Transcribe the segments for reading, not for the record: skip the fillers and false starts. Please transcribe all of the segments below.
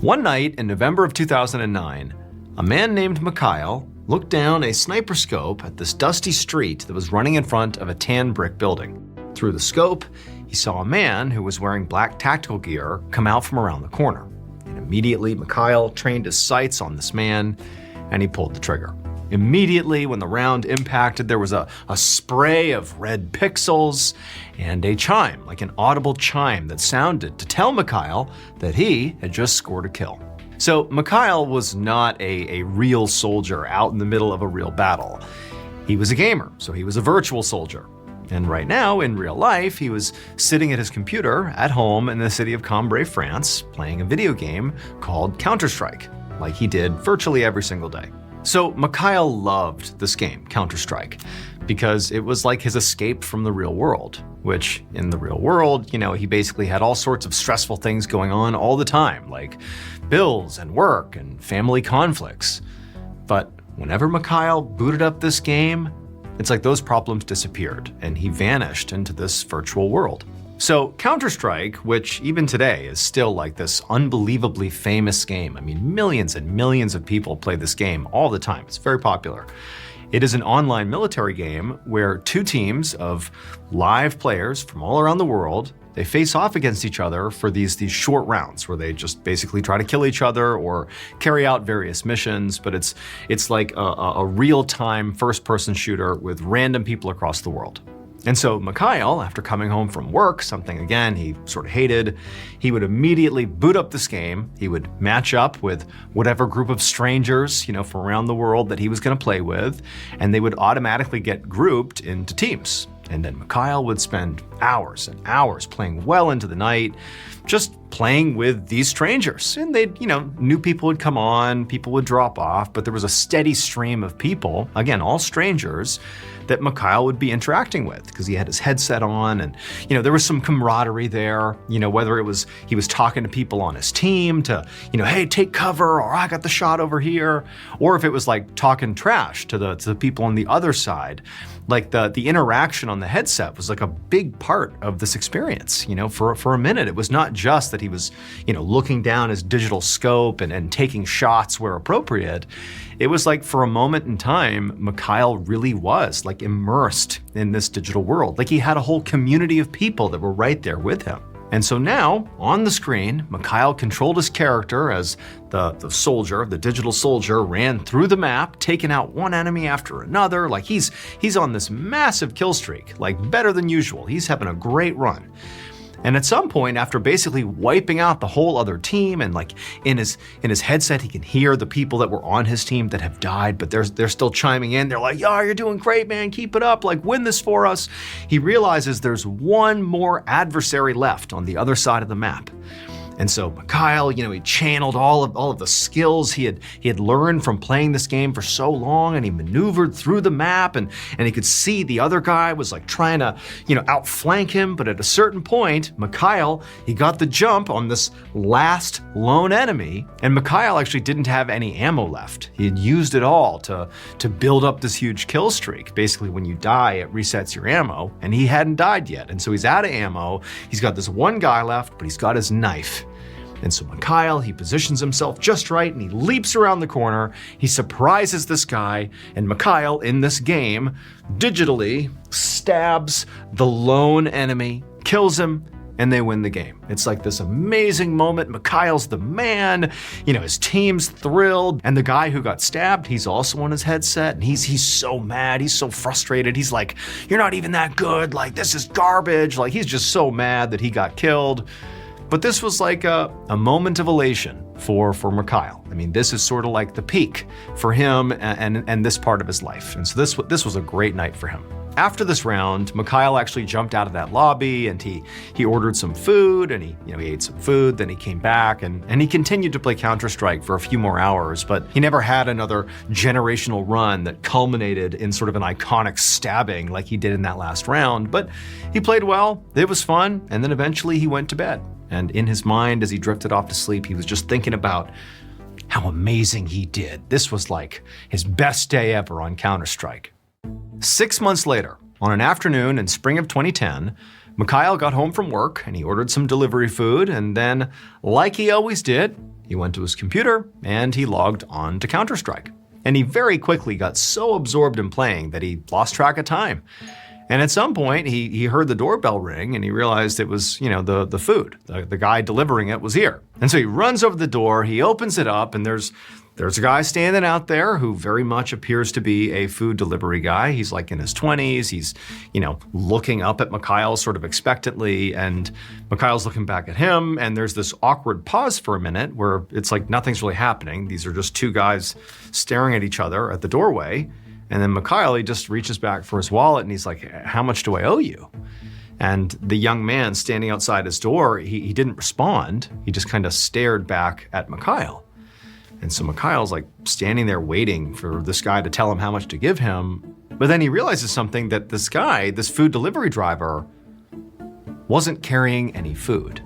One night in November of 2009, a man named Mikhail looked down a sniper scope at this dusty street that was running in front of a tan brick building. Through the scope, he saw a man who was wearing black tactical gear come out from around the corner. And immediately, Mikhail trained his sights on this man, and he pulled the trigger. Immediately, when the round impacted, there was a spray of red pixels and a chime, like an audible chime that sounded to tell Mikhail that he had just scored a kill. So Mikhail was not a real soldier out in the middle of a real battle. He was a gamer, so he was a virtual soldier. And right now, in real life, he was sitting at his computer at home in the city of Cambrai, France, playing a video game called Counter-Strike, like he did virtually every single day. So Mikhail loved this game, Counter-Strike, because it was like his escape from the real world, which in the real world, he basically had all sorts of stressful things going on all the time, like bills and work and family conflicts. But whenever Mikhail booted up this game, it's like those problems disappeared and he vanished into this virtual world. So Counter-Strike, which even today is still like this unbelievably famous game. I mean, millions and millions of people play this game all the time. It's very popular. It is an online military game where two teams of live players from all around the world, they face off against each other for these short rounds where they just basically try to kill each other or carry out various missions. But it's like a real-time first-person shooter with random people across the world. And so Mikhail, after coming home from work, something again he sort of hated, he would immediately boot up this game. He would match up with whatever group of strangers, from around the world that he was going to play with, and they would automatically get grouped into teams. And then Mikhail would spend hours and hours playing well into the night, just playing with these strangers. And they'd, new people would come on, people would drop off, but there was a steady stream of people, again, all strangers, that Mikhail would be interacting with because he had his headset on and, there was some camaraderie there, whether it was he was talking to people on his team to, hey, take cover, or I got the shot over here, or if it was like talking trash to the people on the other side. Like the interaction on the headset was like a big part of this experience. For a minute, it was not just that he was, looking down his digital scope and taking shots where appropriate. It was like for a moment in time, Mikhail really was like immersed in this digital world. Like he had a whole community of people that were right there with him. And so now, on the screen, Mikhail controlled his character as the soldier, the digital soldier, ran through the map, taking out one enemy after another. Like he's on this massive kill streak, like better than usual. He's having a great run. And at some point, after basically wiping out the whole other team, and like in his headset, he can hear the people that were on his team that have died, but they're still chiming in. They're like, "Yo, you're doing great, man. Keep it up. Like, win this for us." He realizes there's one more adversary left on the other side of the map. And so Mikhail, he channeled all of the skills he had learned from playing this game for so long, and he maneuvered through the map, and he could see the other guy was like trying to, outflank him. But at a certain point, Mikhail, he got the jump on this last lone enemy, and Mikhail actually didn't have any ammo left. He had used it all to build up this huge kill streak. Basically, when you die, it resets your ammo, and he hadn't died yet. And so he's out of ammo. He's got this one guy left, but he's got his knife. And so Mikhail, he positions himself just right and he leaps around the corner. He surprises this guy, and Mikhail, in this game, digitally stabs the lone enemy, kills him, and they win the game. It's like this amazing moment. Mikhail's the man, his team's thrilled, and the guy who got stabbed, he's also on his headset, and he's so mad, he's so frustrated. He's like, "You're not even that good, like this is garbage." Like he's just so mad that he got killed. But this was like a moment of elation for Mikhail. I mean, this is sort of like the peak for him and this part of his life. And so this was a great night for him. After this round, Mikhail actually jumped out of that lobby and he ordered some food, and he ate some food, then he came back and he continued to play Counter-Strike for a few more hours, but he never had another generational run that culminated in sort of an iconic stabbing like he did in that last round. But he played well, it was fun, and then eventually he went to bed. And in his mind, as he drifted off to sleep, he was just thinking about how amazing he did. This was like his best day ever on Counter-Strike. 6 months later, on an afternoon in spring of 2010, Mikhail got home from work and he ordered some delivery food, and then, like he always did, he went to his computer and he logged on to Counter-Strike. And he very quickly got so absorbed in playing that he lost track of time. And at some point, he heard the doorbell ring and he realized it was, the food. The guy delivering it was here. And so he runs over the door, he opens it up, and there's a guy standing out there who very much appears to be a food delivery guy. He's like in his 20s. He's, looking up at Mikhail sort of expectantly, and Mikhail's looking back at him. And there's this awkward pause for a minute where it's like nothing's really happening. These are just two guys staring at each other at the doorway. And then Mikhail, he just reaches back for his wallet and he's like, "How much do I owe you?" And the young man standing outside his door, he didn't respond. He just kind of stared back at Mikhail. And so Mikhail's like standing there waiting for this guy to tell him how much to give him. But then he realizes something, that this guy, this food delivery driver, wasn't carrying any food.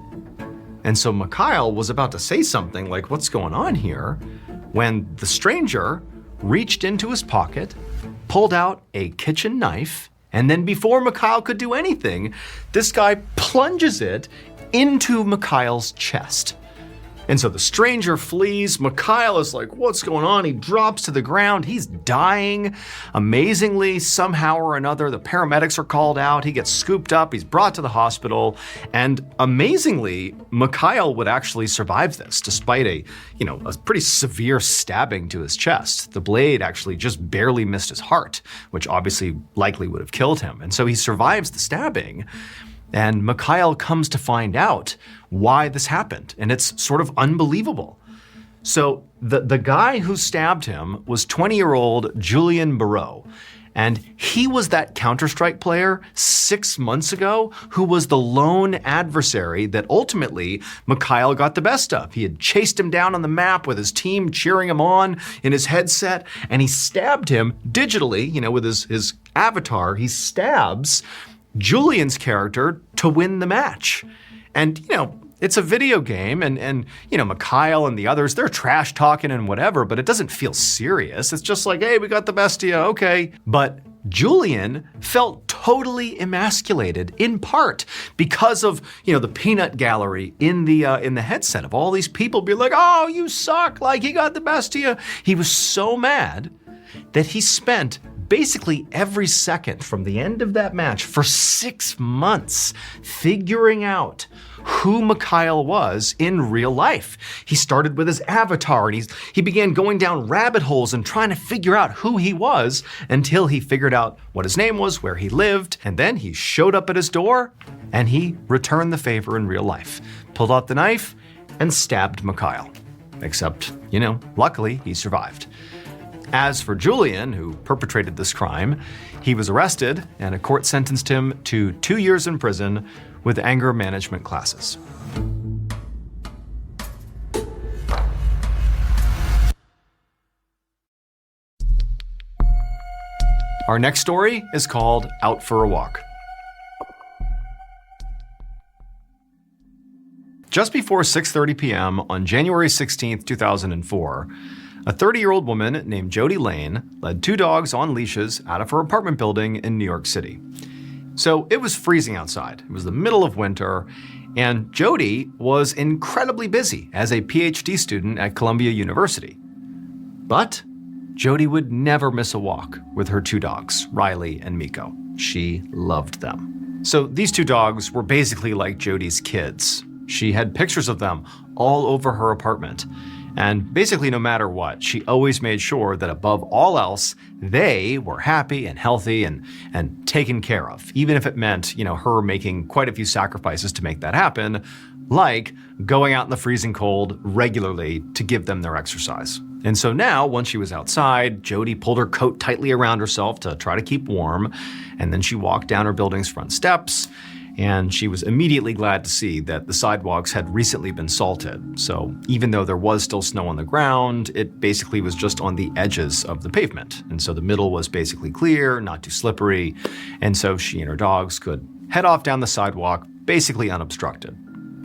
And so Mikhail was about to say something like, "What's going on here?" when the stranger reached into his pocket, pulled out a kitchen knife, and then before Mikhail could do anything, this guy plunges it into Mikhail's chest. And so the stranger flees. Mikhail is like, "What's going on?" He drops to the ground. He's dying. Amazingly, somehow or another, the paramedics are called out. He gets scooped up. He's brought to the hospital. And amazingly, Mikhail would actually survive this despite a pretty severe stabbing to his chest. The blade actually just barely missed his heart, which obviously likely would have killed him. And so he survives the stabbing. And Mikhail comes to find out why this happened, and it's sort of unbelievable. So the guy who stabbed him was 20-year-old Julian Barreau, and he was that Counter-Strike player 6 months ago who was the lone adversary that ultimately Mikhail got the best of. He had chased him down on the map with his team cheering him on in his headset, and he stabbed him digitally, with his avatar. He stabs Julian's character to win the match. And, it's a video game and Mikhail and the others, they're trash talking and whatever, but it doesn't feel serious. It's just like, "Hey, we got the best of you, okay." But Julian felt totally emasculated, in part because of, the peanut gallery in the headset of all these people being like, "Oh, you suck, like he got the best of you." He was so mad that he spent basically every second from the end of that match for 6 months figuring out who Mikhail was in real life. He started with his avatar and he began going down rabbit holes and trying to figure out who he was until he figured out what his name was, where he lived, and then he showed up at his door and he returned the favor in real life, pulled out the knife and stabbed Mikhail. Except, luckily he survived. As for Julian, who perpetrated this crime, he was arrested and a court sentenced him to 2 years in prison with anger management classes. Our next story is called Out for a Walk. Just before 6:30 p.m. on January 16, 2004, a 30-year-old woman named Jody Lane led 2 dogs on leashes out of her apartment building in New York City. So it was freezing outside. It was the middle of winter, and Jody was incredibly busy as a PhD student at Columbia University. But Jody would never miss a walk with her 2 dogs, Riley and Miko. She loved them. So these 2 dogs were basically like Jody's kids. She had pictures of them all over her apartment. And basically, no matter what, she always made sure that above all else, they were happy and healthy and taken care of, even if it meant, her making quite a few sacrifices to make that happen, like going out in the freezing cold regularly to give them their exercise. And so now, once she was outside, Jody pulled her coat tightly around herself to try to keep warm, and then she walked down her building's front steps. And she was immediately glad to see that the sidewalks had recently been salted. So even though there was still snow on the ground, it basically was just on the edges of the pavement. And so the middle was basically clear, not too slippery. And so she and her dogs could head off down the sidewalk, basically unobstructed.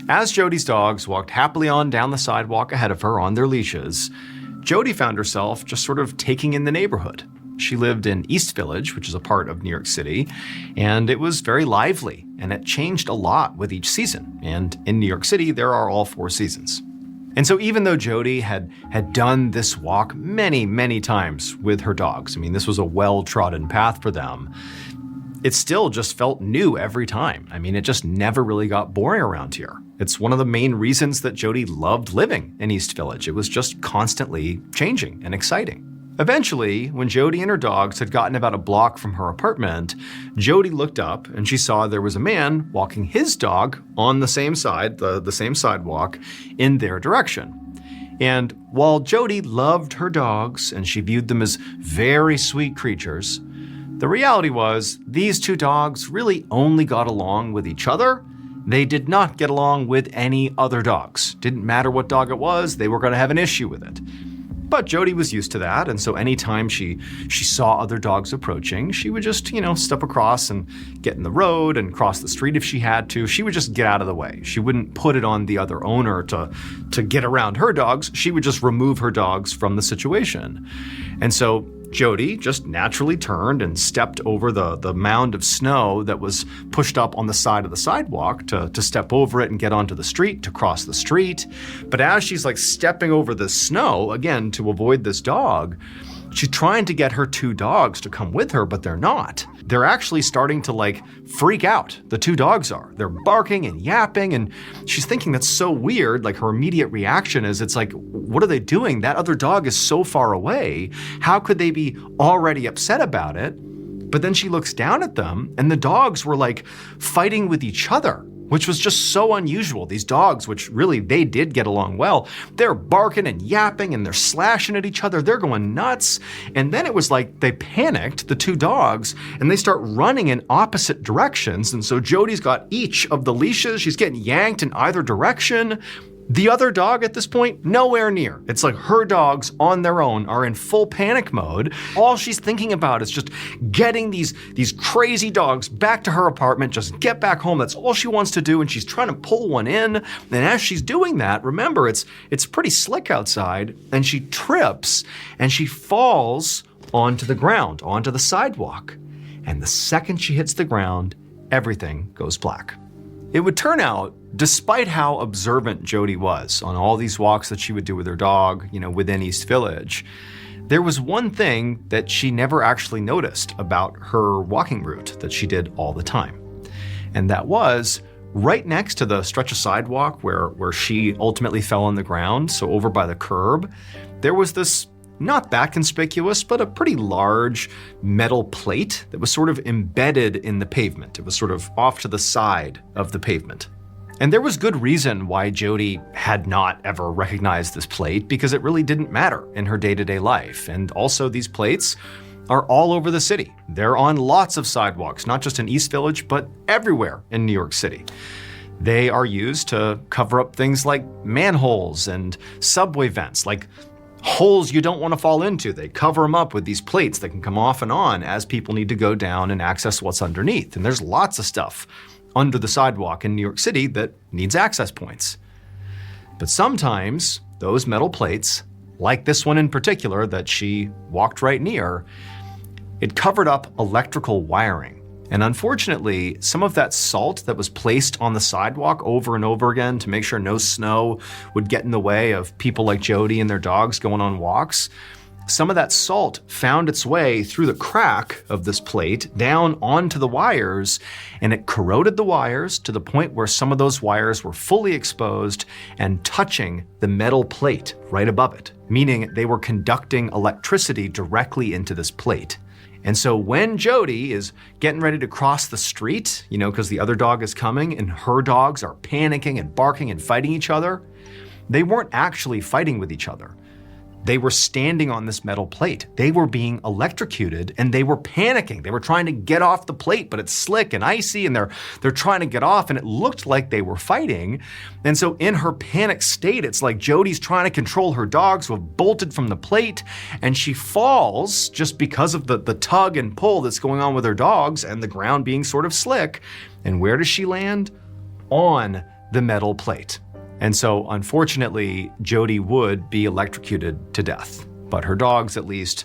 As Jody's dogs walked happily on down the sidewalk ahead of her on their leashes, Jody found herself just sort of taking in the neighborhood. She lived in East Village, which is a part of New York City, and it was very lively, and it changed a lot with each season. And in New York City, there are all 4 seasons. And so even though Jody had done this walk many, many times with her dogs, I mean, this was a well-trodden path for them, it still just felt new every time. I mean, it just never really got boring around here. It's one of the main reasons that Jody loved living in East Village. It was just constantly changing and exciting. Eventually, when Jody and her dogs had gotten about a block from her apartment, Jody looked up and she saw there was a man walking his dog on the same side, the same sidewalk, in their direction. And while Jody loved her dogs and she viewed them as very sweet creatures, the reality was these two dogs really only got along with each other. They did not get along with any other dogs. Didn't matter what dog it was, they were going to have an issue with it. But Jody was used to that, and so anytime she saw other dogs approaching, she would just, step across and get in the road and cross the street if she had to. She would just get out of the way. She wouldn't put it on the other owner to get around her dogs. She would just remove her dogs from the situation. And so Jody just naturally turned and stepped over the mound of snow that was pushed up on the side of the sidewalk to step over it and get onto the street, to cross the street. But as she's like stepping over the snow, again, to avoid this dog, she's trying to get her two dogs to come with her, but they're not. They're actually starting to freak out. The two dogs are. They're barking and yapping, and she's thinking that's so weird. Her immediate reaction is, it's like, what are they doing? That other dog is so far away. How could they be already upset about it? But then she looks down at them, and the dogs were fighting with each other, which was just so unusual. These dogs, which really they did get along well, they're barking and yapping and they're slashing at each other. They're going nuts. And then it was like they panicked, the two dogs, and they start running in opposite directions. And so Jody's got each of the leashes. She's getting yanked in either direction. The other dog at this point, nowhere near. It's like her dogs on their own are in full panic mode. All she's thinking about is just getting these crazy dogs back to her apartment, just get back home. That's all she wants to do, and she's trying to pull one in. And as she's doing that, remember, it's pretty slick outside, and she trips and she falls onto the ground, onto the sidewalk. And the second she hits the ground, everything goes black. It would turn out, despite how observant Jody was on all these walks that she would do with her dog, within East Village, there was one thing that she never actually noticed about her walking route that she did all the time. And that was right next to the stretch of sidewalk where she ultimately fell on the ground, so over by the curb, there was this not that conspicuous, but a pretty large metal plate that was sort of embedded in the pavement. It was sort of off to the side of the pavement. And there was good reason why Jody had not ever recognized this plate, because it really didn't matter in her day-to-day life. And also these plates are all over the city. They're on lots of sidewalks, not just in East Village, but everywhere in New York City. They are used to cover up things like manholes and subway vents, like holes you don't want to fall into. They cover them up with these plates that can come off and on as people need to go down and access what's underneath. And there's lots of stuff under the sidewalk in New York City that needs access points. But sometimes those metal plates, like this one in particular that she walked right near, it covered up electrical wiring. And unfortunately, some of that salt that was placed on the sidewalk over and over again to make sure no snow would get in the way of people like Jody and their dogs going on walks, some of that salt found its way through the crack of this plate down onto the wires, and it corroded the wires to the point where some of those wires were fully exposed and touching the metal plate right above it, meaning they were conducting electricity directly into this plate. And so when Jody is getting ready to cross the street, because the other dog is coming and her dogs are panicking and barking and fighting each other, they weren't actually fighting with each other. They were standing on this metal plate. They were being electrocuted and they were panicking. They were trying to get off the plate, but it's slick and icy and they're trying to get off, and it looked like they were fighting. And so in her panic state, it's like Jody's trying to control her dogs who have bolted from the plate, and she falls just because of the tug and pull that's going on with her dogs and the ground being sort of slick. And where does she land? On the metal plate. And so, unfortunately, Jody would be electrocuted to death. But her dogs, at least,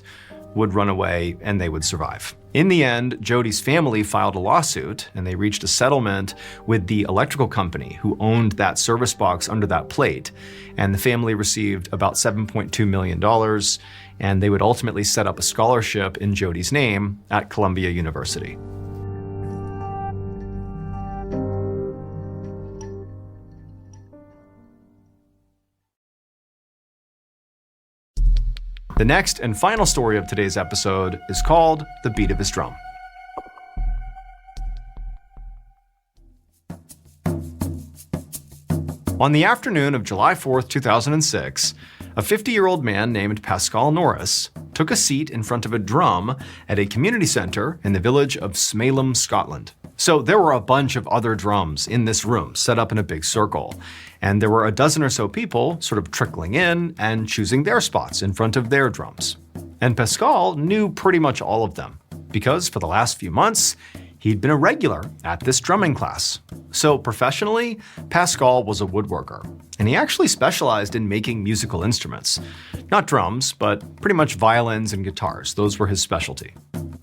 would run away and they would survive. In the end, Jody's family filed a lawsuit and they reached a settlement with the electrical company who owned that service box under that plate. And the family received about $7.2 million, and they would ultimately set up a scholarship in Jody's name at Columbia University. The next and final story of today's episode is called The Beat of His Drum. On the afternoon of July 4th, 2006, a 50-year-old man named Pascal Norris took a seat in front of a drum at a community center in the village of Smailham, Scotland. So there were a bunch of other drums in this room set up in a big circle, and there were a dozen or so people sort of trickling in and choosing their spots in front of their drums. And Pascal knew pretty much all of them, because for the last few months, he'd been a regular at this drumming class. So professionally, Pascal was a woodworker, and he actually specialized in making musical instruments. Not drums, but pretty much violins and guitars. Those were his specialty.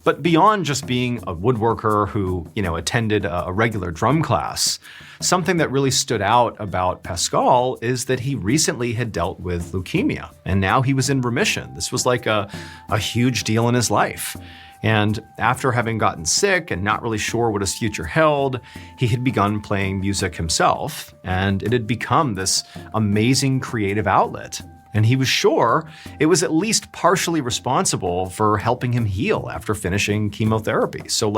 But beyond just being a woodworker who, attended a regular drum class, something that really stood out about Pascal is that he recently had dealt with leukemia, and now he was in remission. This was like a huge deal in his life. And after having gotten sick and not really sure what his future held, he had begun playing music himself, and it had become this amazing creative outlet. And he was sure it was at least partially responsible for helping him heal after finishing chemotherapy. So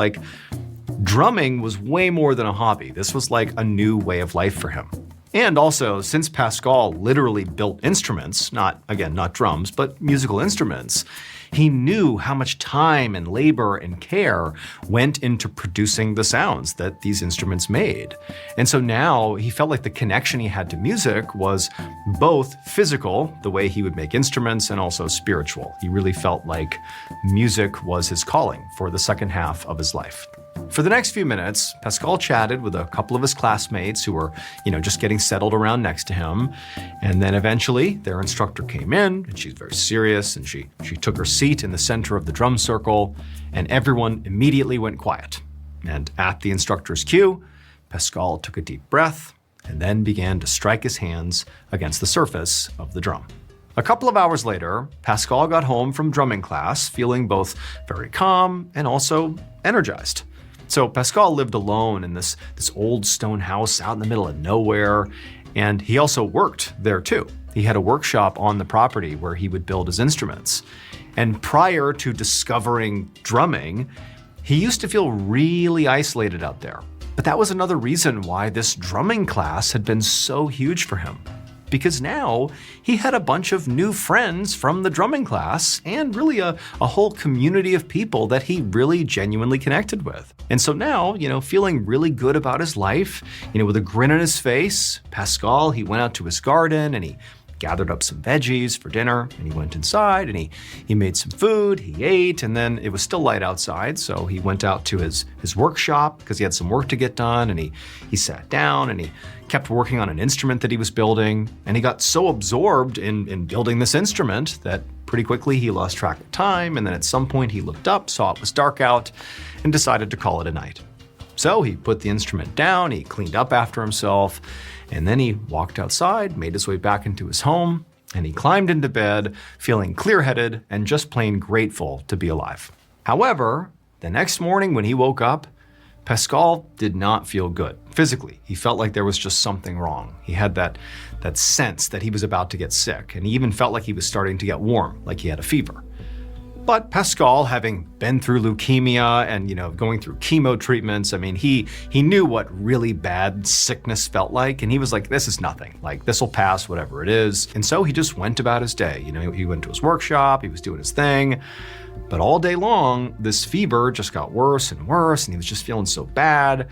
drumming was way more than a hobby. This was like a new way of life for him. And also, since Pascal literally built instruments, not drums, but musical instruments, he knew how much time and labor and care went into producing the sounds that these instruments made. And so now he felt like the connection he had to music was both physical, the way he would make instruments, and also spiritual. He really felt like music was his calling for the second half of his life. For the next few minutes, Pascal chatted with a couple of his classmates who were, just getting settled around next to him. And then eventually their instructor came in, and she's very serious, and she took her seat in the center of the drum circle, and everyone immediately went quiet. And at the instructor's cue, Pascal took a deep breath and then began to strike his hands against the surface of the drum. A couple of hours later, Pascal got home from drumming class feeling both very calm and also energized. So Pascal lived alone in this old stone house out in the middle of nowhere, and he also worked there too. He had a workshop on the property where he would build his instruments. And prior to discovering drumming, he used to feel really isolated out there. But that was another reason why this drumming class had been so huge for him. Because now he had a bunch of new friends from the drumming class and really a whole community of people that he really genuinely connected with. And so now, feeling really good about his life, with a grin on his face, Pascal, he went out to his garden and he gathered up some veggies for dinner, and he went inside and he made some food, he ate, and then it was still light outside, so he went out to his workshop because he had some work to get done, and he sat down and he kept working on an instrument that he was building, and he got so absorbed in building this instrument that pretty quickly he lost track of time, and then at some point he looked up, saw it was dark out, and decided to call it a night. So he put the instrument down, he cleaned up after himself, and then he walked outside, made his way back into his home, and he climbed into bed, feeling clear-headed and just plain grateful to be alive. However, the next morning when he woke up, Pascal did not feel good physically. He felt like there was just something wrong. He had that sense that he was about to get sick, and he even felt like he was starting to get warm, like he had a fever. But Pascal, having been through leukemia and, going through chemo treatments, he knew what really bad sickness felt like. And he was like, this is nothing. This will pass, whatever it is. And so he just went about his day. He went to his workshop, he was doing his thing. But all day long, this fever just got worse and worse, and he was just feeling so bad.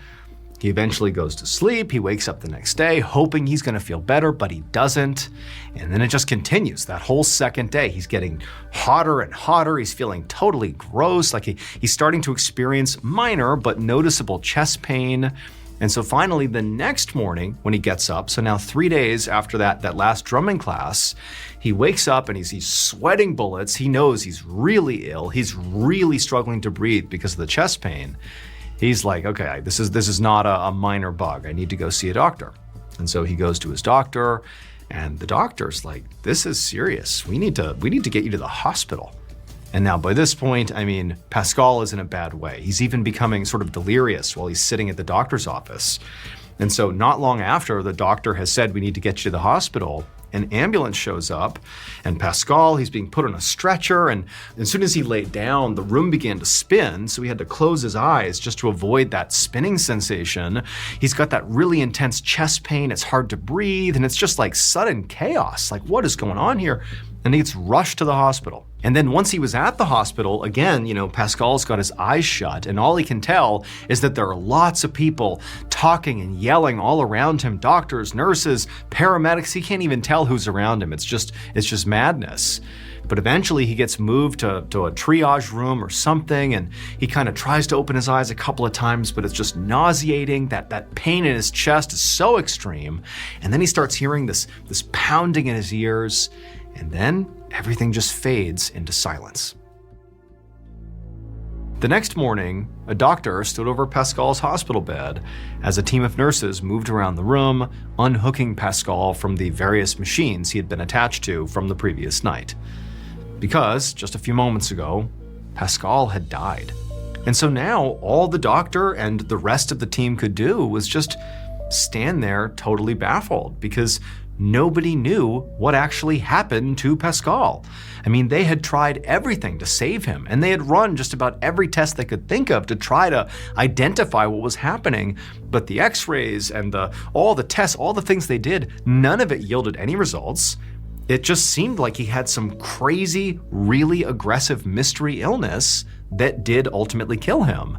He eventually goes to sleep. He wakes up the next day hoping he's going to feel better, but he doesn't. And then it just continues. That whole second day, he's getting hotter and hotter. He's feeling totally gross, like he's starting to experience minor but noticeable chest pain. And so finally, the next morning when he gets up, so now 3 days after that last drumming class, he wakes up and he's sweating bullets. He knows he's really ill. He's really struggling to breathe because of the chest pain. He's like, okay, this is not a minor bug. I need to go see a doctor. And so he goes to his doctor, and the doctor's like, this is serious. We need to get you to the hospital. And now by this point, I mean, Pascal is in a bad way. He's even becoming sort of delirious while he's sitting at the doctor's office. And so not long after the doctor has said, we need to get you to the hospital, an ambulance shows up, and Pascal, he's being put on a stretcher, and as soon as he laid down, the room began to spin, so he had to close his eyes just to avoid that spinning sensation. He's got that really intense chest pain, it's hard to breathe, and it's just like sudden chaos. Like, what is going on here? And he gets rushed to the hospital. And then once he was at the hospital, again, Pascal's got his eyes shut, and all he can tell is that there are lots of people talking and yelling all around him, doctors, nurses, paramedics. He can't even tell who's around him. It's just madness. But eventually he gets moved to a triage room or something, and he kind of tries to open his eyes a couple of times, but it's just nauseating. That pain in his chest is so extreme. And then he starts hearing this pounding in his ears, and then everything just fades into silence. The next morning, a doctor stood over Pascal's hospital bed as a team of nurses moved around the room, unhooking Pascal from the various machines he had been attached to from the previous night. Because, just a few moments ago, Pascal had died. And so now, all the doctor and the rest of the team could do was just stand there totally baffled, because nobody knew what actually happened to Pascal. I mean, they had tried everything to save him, and they had run just about every test they could think of to try to identify what was happening. But the x-rays and all the tests, all the things they did, none of it yielded any results. It just seemed like he had some crazy, really aggressive mystery illness that did ultimately kill him.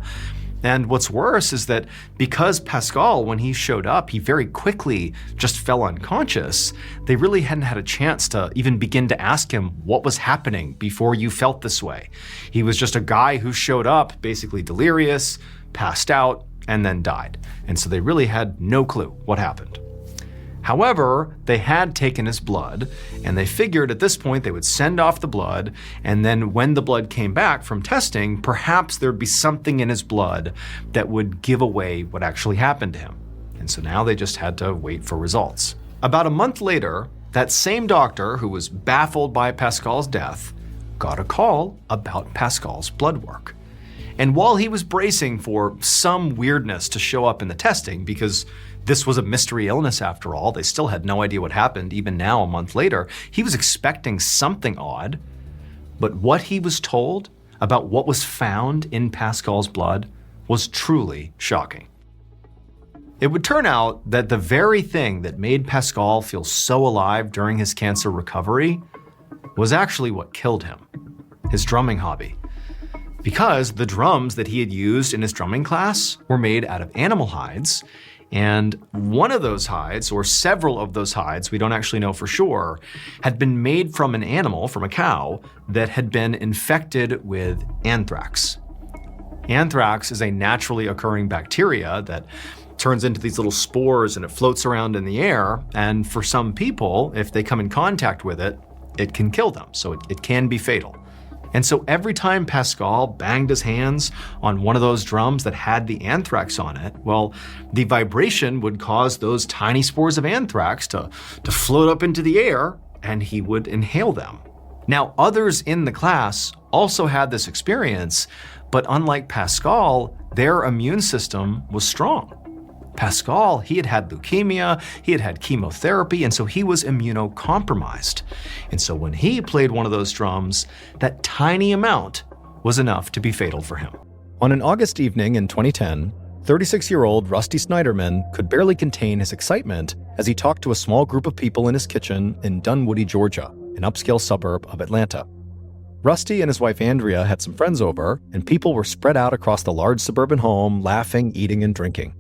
And what's worse is that because Pascal, when he showed up, he very quickly just fell unconscious, they really hadn't had a chance to even begin to ask him what was happening before you felt this way. He was just a guy who showed up, basically delirious, passed out, and then died. And so they really had no clue what happened. However, they had taken his blood, and they figured at this point they would send off the blood, and then when the blood came back from testing, perhaps there'd be something in his blood that would give away what actually happened to him. And so now they just had to wait for results. About a month later, that same doctor who was baffled by Pascal's death got a call about Pascal's blood work. And while he was bracing for some weirdness to show up in the testing, because this was a mystery illness after all, they still had no idea what happened even now a month later, he was expecting something odd. But what he was told about what was found in Pascal's blood was truly shocking. It would turn out that the very thing that made Pascal feel so alive during his cancer recovery was actually what killed him, his drumming hobby. Because the drums that he had used in his drumming class were made out of animal hides, and one of those hides, or several of those hides, we don't actually know for sure, had been made from an animal, from a cow, that had been infected with anthrax. Anthrax is a naturally occurring bacteria that turns into these little spores and it floats around in the air, and for some people, if they come in contact with it, it can kill them, so it can be fatal. And so every time Pascal banged his hands on one of those drums that had the anthrax on it, well, the vibration would cause those tiny spores of anthrax to float up into the air, and he would inhale them. Now, others in the class also had this experience, but unlike Pascal, their immune system was strong. Pascal, he had had leukemia, he had had chemotherapy, and so he was immunocompromised. And so when he played one of those drums, that tiny amount was enough to be fatal for him. On an August evening in 2010, 36-year-old Rusty Snyderman could barely contain his excitement as he talked to a small group of people in his kitchen in Dunwoody, Georgia, an upscale suburb of Atlanta. Rusty and his wife Andrea had some friends over, and people were spread out across the large suburban home, laughing, eating, and drinking.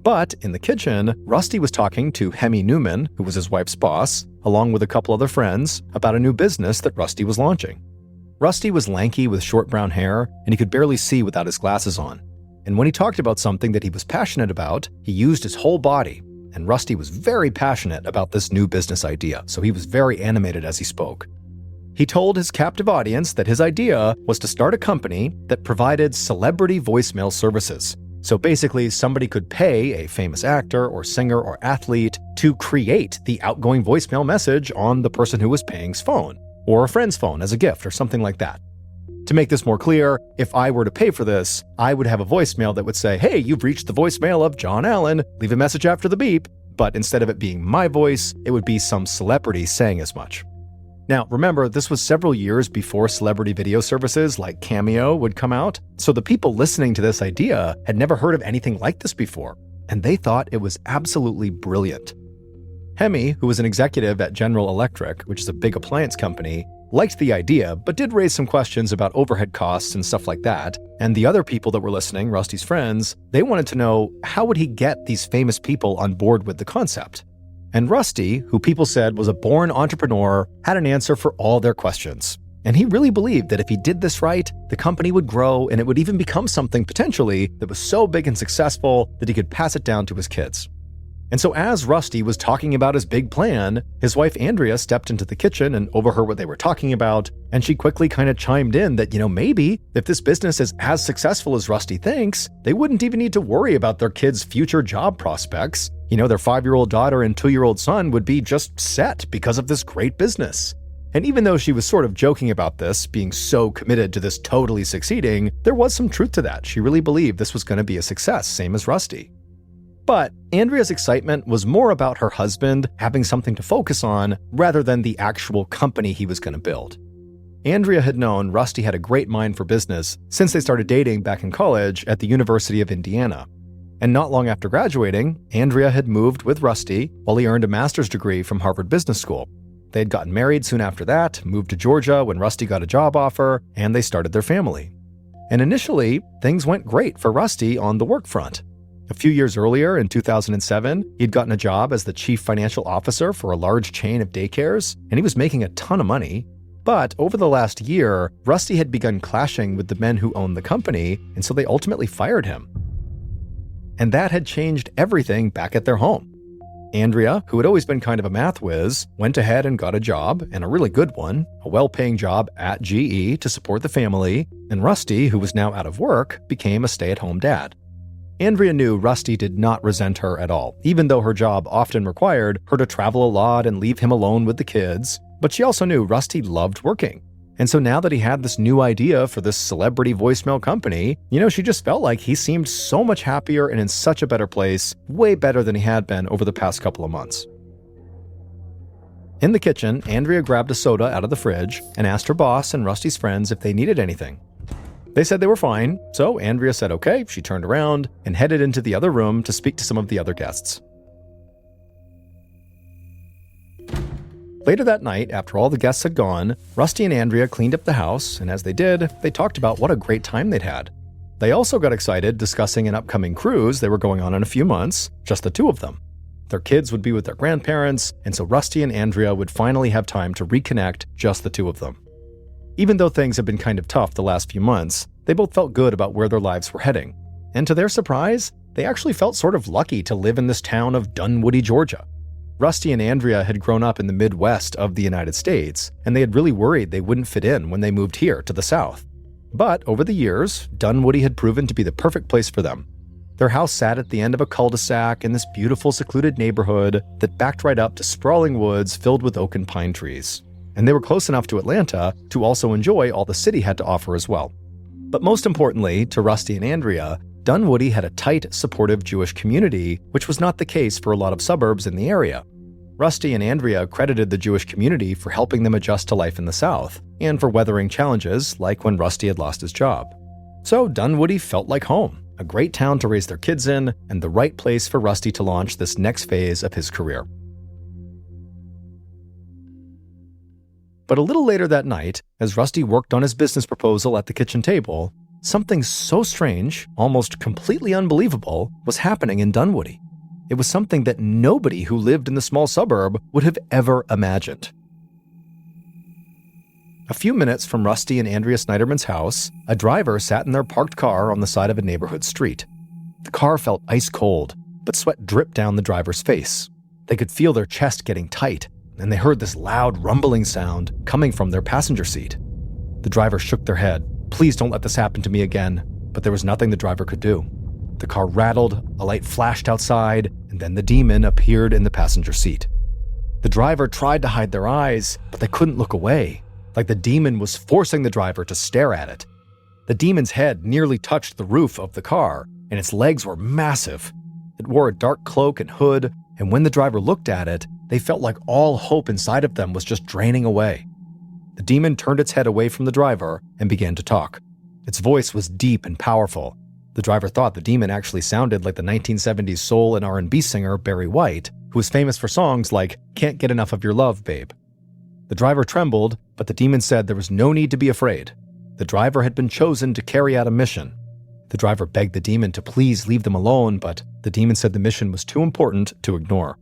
But in the kitchen, Rusty was talking to Hemi Newman, who was his wife's boss, along with a couple other friends, about a new business that Rusty was launching. Rusty was lanky with short brown hair, and he could barely see without his glasses on. And when he talked about something that he was passionate about, he used his whole body. And Rusty was very passionate about this new business idea, so he was very animated as he spoke. He told his captive audience that his idea was to start a company that provided celebrity voicemail services. So basically, somebody could pay a famous actor or singer or athlete to create the outgoing voicemail message on the person who was paying's phone, or a friend's phone as a gift or something like that. To make this more clear, if I were to pay for this, I would have a voicemail that would say, "Hey, you've reached the voicemail of John Allen. Leave a message after the beep." But instead of it being my voice, it would be some celebrity saying as much. Now, remember, this was several years before celebrity video services like Cameo would come out, so the people listening to this idea had never heard of anything like this before, and they thought it was absolutely brilliant. Hemi, who was an executive at General Electric, which is a big appliance company, liked the idea, but did raise some questions about overhead costs and stuff like that. And the other people that were listening, Rusty's friends, they wanted to know how would he get these famous people on board with the concept. And Rusty, who people said was a born entrepreneur, had an answer for all their questions. And he really believed that if he did this right, the company would grow and it would even become something potentially that was so big and successful that he could pass it down to his kids. And so as Rusty was talking about his big plan, his wife Andrea stepped into the kitchen and overheard what they were talking about, and she quickly kind of chimed in that, maybe if this business is as successful as Rusty thinks, they wouldn't even need to worry about their kids' future job prospects. Their 5-year-old daughter and 2-year-old son would be just set because of this great business. And even though she was sort of joking about this, being so committed to this totally succeeding, there was some truth to that. She really believed this was going to be a success, same as Rusty. But Andrea's excitement was more about her husband having something to focus on rather than the actual company he was going to build. Andrea had known Rusty had a great mind for business since they started dating back in college at the University of Indiana. And not long after graduating, Andrea had moved with Rusty while he earned a master's degree from Harvard Business School. They had gotten married soon after that, moved to Georgia when Rusty got a job offer, and they started their family. And initially, things went great for Rusty on the work front. A few years earlier, in 2007, he'd gotten a job as the chief financial officer for a large chain of daycares, and he was making a ton of money. But over the last year, Rusty had begun clashing with the men who owned the company, and so they ultimately fired him. And that had changed everything back at their home. Andrea, who had always been kind of a math whiz, went ahead and got a job, and a really good one, a well-paying job at GE to support the family, and Rusty, who was now out of work, became a stay-at-home dad. Andrea knew Rusty did not resent her at all, even though her job often required her to travel a lot and leave him alone with the kids, but she also knew Rusty loved working. And so now that he had this new idea for this celebrity voicemail company, she just felt like he seemed so much happier and in such a better place, way better than he had been over the past couple of months. In the kitchen, Andrea grabbed a soda out of the fridge and asked her boss and Rusty's friends if they needed anything. They said they were fine, so Andrea said okay. She turned around and headed into the other room to speak to some of the other guests. Later that night, after all the guests had gone, Rusty and Andrea cleaned up the house, and as they did, they talked about what a great time they'd had. They also got excited discussing an upcoming cruise they were going on in a few months, just the two of them. Their kids would be with their grandparents, and so Rusty and Andrea would finally have time to reconnect, just the two of them. Even though things had been kind of tough the last few months, they both felt good about where their lives were heading. And to their surprise, they actually felt sort of lucky to live in this town of Dunwoody, Georgia. Rusty and Andrea had grown up in the Midwest of the United States, and they had really worried they wouldn't fit in when they moved here to the South. But over the years, Dunwoody had proven to be the perfect place for them. Their house sat at the end of a cul-de-sac in this beautiful secluded neighborhood that backed right up to sprawling woods filled with oak and pine trees. And they were close enough to Atlanta to also enjoy all the city had to offer as well. But most importantly, to Rusty and Andrea, Dunwoody had a tight, supportive Jewish community, which was not the case for a lot of suburbs in the area. Rusty and Andrea credited the Jewish community for helping them adjust to life in the South, and for weathering challenges like when Rusty had lost his job. So Dunwoody felt like home, a great town to raise their kids in, and the right place for Rusty to launch this next phase of his career. But a little later that night, as Rusty worked on his business proposal at the kitchen table, something so strange, almost completely unbelievable, was happening in Dunwoody. It was something that nobody who lived in the small suburb would have ever imagined. A few minutes from Rusty and Andrea Snyderman's house, a driver sat in their parked car on the side of a neighborhood street. The car felt ice cold, but sweat dripped down the driver's face. They could feel their chest getting tight, and they heard this loud rumbling sound coming from their passenger seat. The driver shook their head. "Please don't let this happen to me again." But there was nothing the driver could do. The car rattled, a light flashed outside, and then the demon appeared in the passenger seat. The driver tried to hide their eyes, but they couldn't look away, like the demon was forcing the driver to stare at it. The demon's head nearly touched the roof of the car, and its legs were massive. It wore a dark cloak and hood, and when the driver looked at it, they felt like all hope inside of them was just draining away. The demon turned its head away from the driver and began to talk. Its voice was deep and powerful. The driver thought the demon actually sounded like the 1970s soul and R&B singer Barry White, who was famous for songs like "Can't Get Enough of Your Love, Babe." The driver trembled, but the demon said there was no need to be afraid. The driver had been chosen to carry out a mission. The driver begged the demon to please leave them alone, but the demon said the mission was too important to ignore.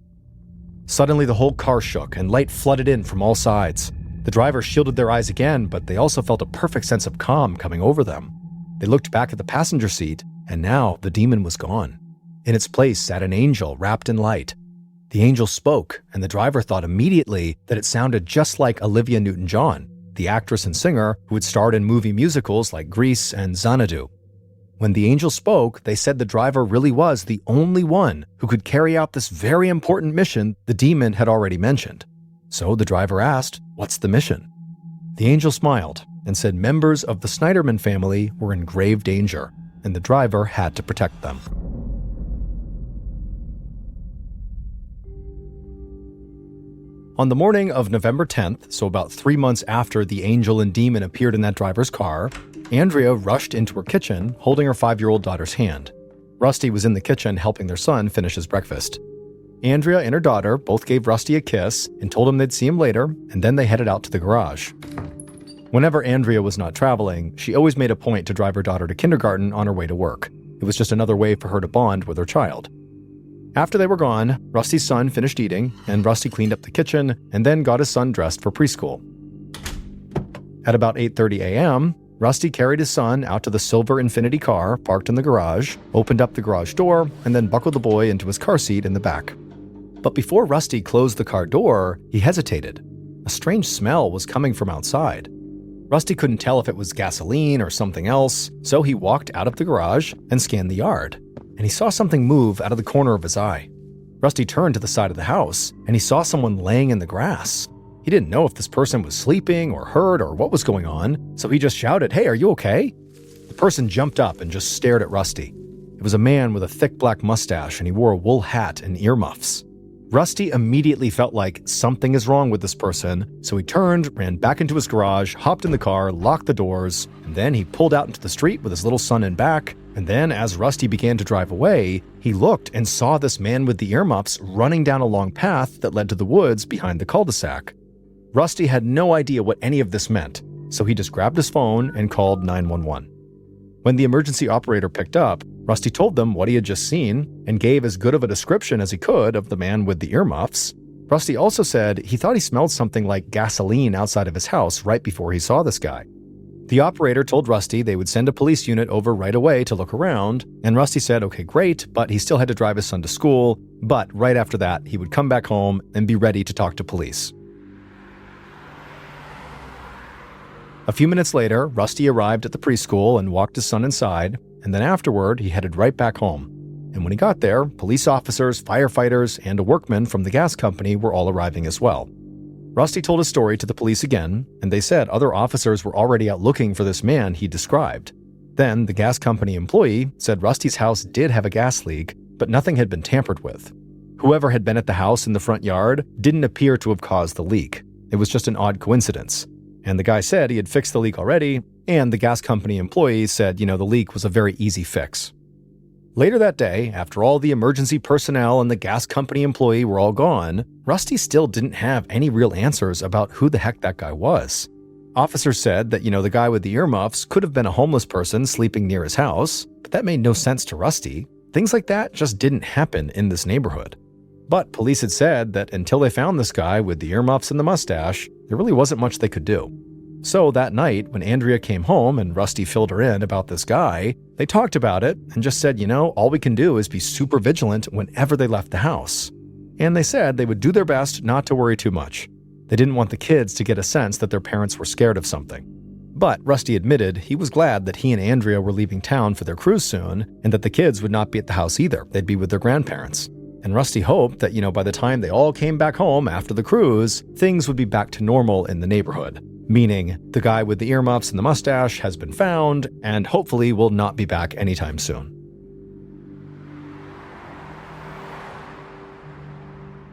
Suddenly, the whole car shook and light flooded in from all sides. The driver shielded their eyes again, but they also felt a perfect sense of calm coming over them. They looked back at the passenger seat, and now the demon was gone. In its place sat an angel wrapped in light. The angel spoke, and the driver thought immediately that it sounded just like Olivia Newton-John, the actress and singer who had starred in movie musicals like Grease and Xanadu. When the angel spoke, they said the driver really was the only one who could carry out this very important mission the demon had already mentioned. So the driver asked, "What's the mission?" The angel smiled and said members of the Snyderman family were in grave danger, and the driver had to protect them. On the morning of November 10th, so about 3 months after the angel and demon appeared in that driver's car, Andrea rushed into her kitchen, holding her 5-year-old daughter's hand. Rusty was in the kitchen helping their son finish his breakfast. Andrea and her daughter both gave Rusty a kiss and told him they'd see him later, and then they headed out to the garage. Whenever Andrea was not traveling, she always made a point to drive her daughter to kindergarten on her way to work. It was just another way for her to bond with her child. After they were gone, Rusty's son finished eating, and Rusty cleaned up the kitchen and then got his son dressed for preschool. At about 8:30 a.m., Rusty carried his son out to the silver Infiniti car parked in the garage, opened up the garage door, and then buckled the boy into his car seat in the back. But before Rusty closed the car door, he hesitated. A strange smell was coming from outside. Rusty couldn't tell if it was gasoline or something else, so he walked out of the garage and scanned the yard, and he saw something move out of the corner of his eye. Rusty turned to the side of the house, and he saw someone laying in the grass. He didn't know if this person was sleeping or hurt or what was going on, so he just shouted, "Hey, are you okay?" The person jumped up and just stared at Rusty. It was a man with a thick black mustache, and he wore a wool hat and earmuffs. Rusty immediately felt like something is wrong with this person, so he turned, ran back into his garage, hopped in the car, locked the doors, and then he pulled out into the street with his little son in back. And then, as Rusty began to drive away, he looked and saw this man with the earmuffs running down a long path that led to the woods behind the cul-de-sac. Rusty had no idea what any of this meant, so he just grabbed his phone and called 911. When the emergency operator picked up, Rusty told them what he had just seen and gave as good of a description as he could of the man with the earmuffs. Rusty also said he thought he smelled something like gasoline outside of his house right before he saw this guy. The operator told Rusty they would send a police unit over right away to look around, and Rusty said, okay, great, but he still had to drive his son to school, but right after that, he would come back home and be ready to talk to police. A few minutes later, Rusty arrived at the preschool and walked his son inside, and then afterward, he headed right back home. And when he got there, police officers, firefighters, and a workman from the gas company were all arriving as well. Rusty told his story to the police again, and they said other officers were already out looking for this man he described. Then, the gas company employee said Rusty's house did have a gas leak, but nothing had been tampered with. Whoever had been at the house in the front yard didn't appear to have caused the leak. It was just an odd coincidence. And the guy said he had fixed the leak already, and the gas company employees said, the leak was a very easy fix. Later that day, after all the emergency personnel and the gas company employee were all gone, Rusty still didn't have any real answers about who the heck that guy was. Officers said that, the guy with the earmuffs could have been a homeless person sleeping near his house, but that made no sense to Rusty. Things like that just didn't happen in this neighborhood. But police had said that until they found this guy with the earmuffs and the mustache, there really wasn't much they could do. So that night, when Andrea came home and Rusty filled her in about this guy, they talked about it and just said, all we can do is be super vigilant whenever they left the house. And they said they would do their best not to worry too much. They didn't want the kids to get a sense that their parents were scared of something. But Rusty admitted he was glad that he and Andrea were leaving town for their cruise soon, and that the kids would not be at the house either. They'd be with their grandparents. And Rusty hoped that, by the time they all came back home after the cruise, things would be back to normal in the neighborhood. Meaning, the guy with the earmuffs and the mustache has been found, and hopefully will not be back anytime soon.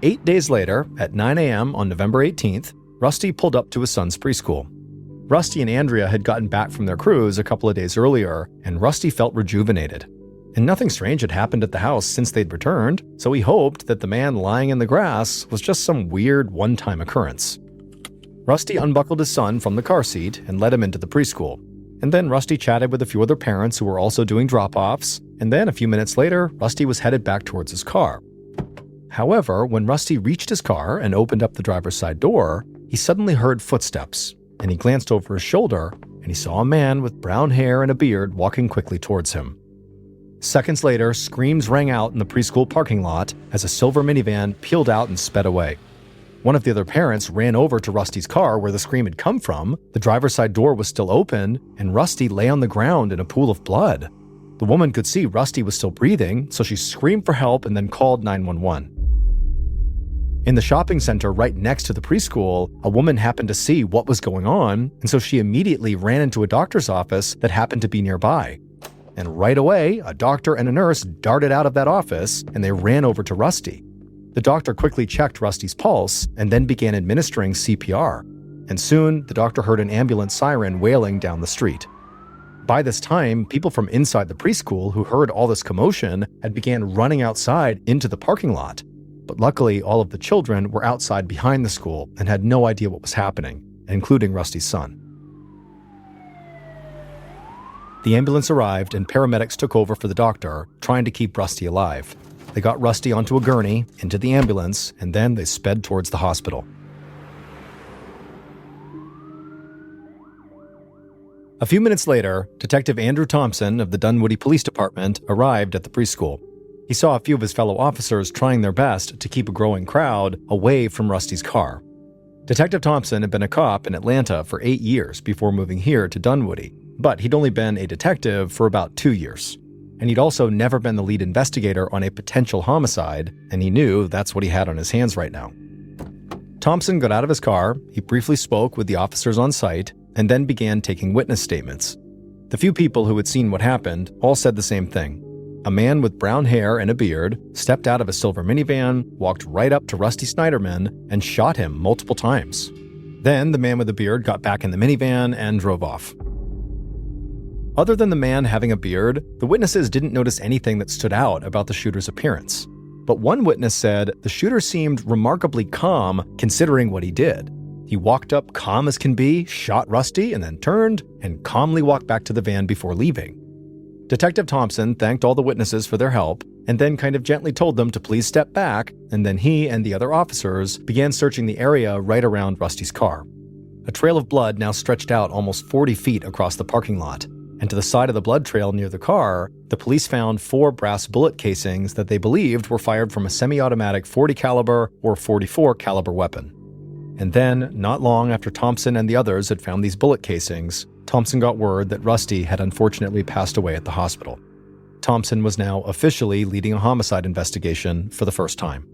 8 days later, at 9 a.m. on November 18th, Rusty pulled up to his son's preschool. Rusty and Andrea had gotten back from their cruise a couple of days earlier, and Rusty felt rejuvenated. And nothing strange had happened at the house since they'd returned, so he hoped that the man lying in the grass was just some weird one-time occurrence. Rusty unbuckled his son from the car seat and led him into the preschool. And then Rusty chatted with a few other parents who were also doing drop-offs, and then a few minutes later, Rusty was headed back towards his car. However, when Rusty reached his car and opened up the driver's side door, he suddenly heard footsteps, and he glanced over his shoulder, and he saw a man with brown hair and a beard walking quickly towards him. Seconds later, screams rang out in the preschool parking lot as a silver minivan peeled out and sped away. One of the other parents ran over to Rusty's car where the scream had come from. The driver's side door was still open, and Rusty lay on the ground in a pool of blood. The woman could see Rusty was still breathing, so she screamed for help and then called 911. In the shopping center right next to the preschool, a woman happened to see what was going on, and so she immediately ran into a doctor's office that happened to be nearby. And right away, a doctor and a nurse darted out of that office, and they ran over to Rusty. The doctor quickly checked Rusty's pulse and then began administering CPR. And soon, the doctor heard an ambulance siren wailing down the street. By this time, people from inside the preschool who heard all this commotion had began running outside into the parking lot. But luckily, all of the children were outside behind the school and had no idea what was happening, including Rusty's son. The ambulance arrived and paramedics took over for the doctor, trying to keep Rusty alive. They got Rusty onto a gurney, into the ambulance, and then they sped towards the hospital. A few minutes later, Detective Andrew Thompson of the Dunwoody Police Department arrived at the preschool. He saw a few of his fellow officers trying their best to keep a growing crowd away from Rusty's car. Detective Thompson had been a cop in Atlanta for 8 years before moving here to Dunwoody, but he'd only been a detective for about 2 years. And he'd also never been the lead investigator on a potential homicide, and he knew that's what he had on his hands right now. Thompson got out of his car, he briefly spoke with the officers on site, and then began taking witness statements. The few people who had seen what happened all said the same thing. A man with brown hair and a beard stepped out of a silver minivan, walked right up to Rusty Snyderman, and shot him multiple times. Then the man with the beard got back in the minivan and drove off. Other than the man having a beard, the witnesses didn't notice anything that stood out about the shooter's appearance. But one witness said the shooter seemed remarkably calm considering what he did. He walked up calm as can be, shot Rusty, and then turned and calmly walked back to the van before leaving. Detective Thompson thanked all the witnesses for their help and then kind of gently told them to please step back, and then he and the other officers began searching the area right around Rusty's car. A trail of blood now stretched out almost 40 feet across the parking lot. And to the side of the blood trail near the car, the police found 4 brass bullet casings that they believed were fired from a semi-automatic .40 caliber or .44 caliber weapon. And then, not long after Thompson and the others had found these bullet casings, Thompson got word that Rusty had unfortunately passed away at the hospital. Thompson was now officially leading a homicide investigation for the first time.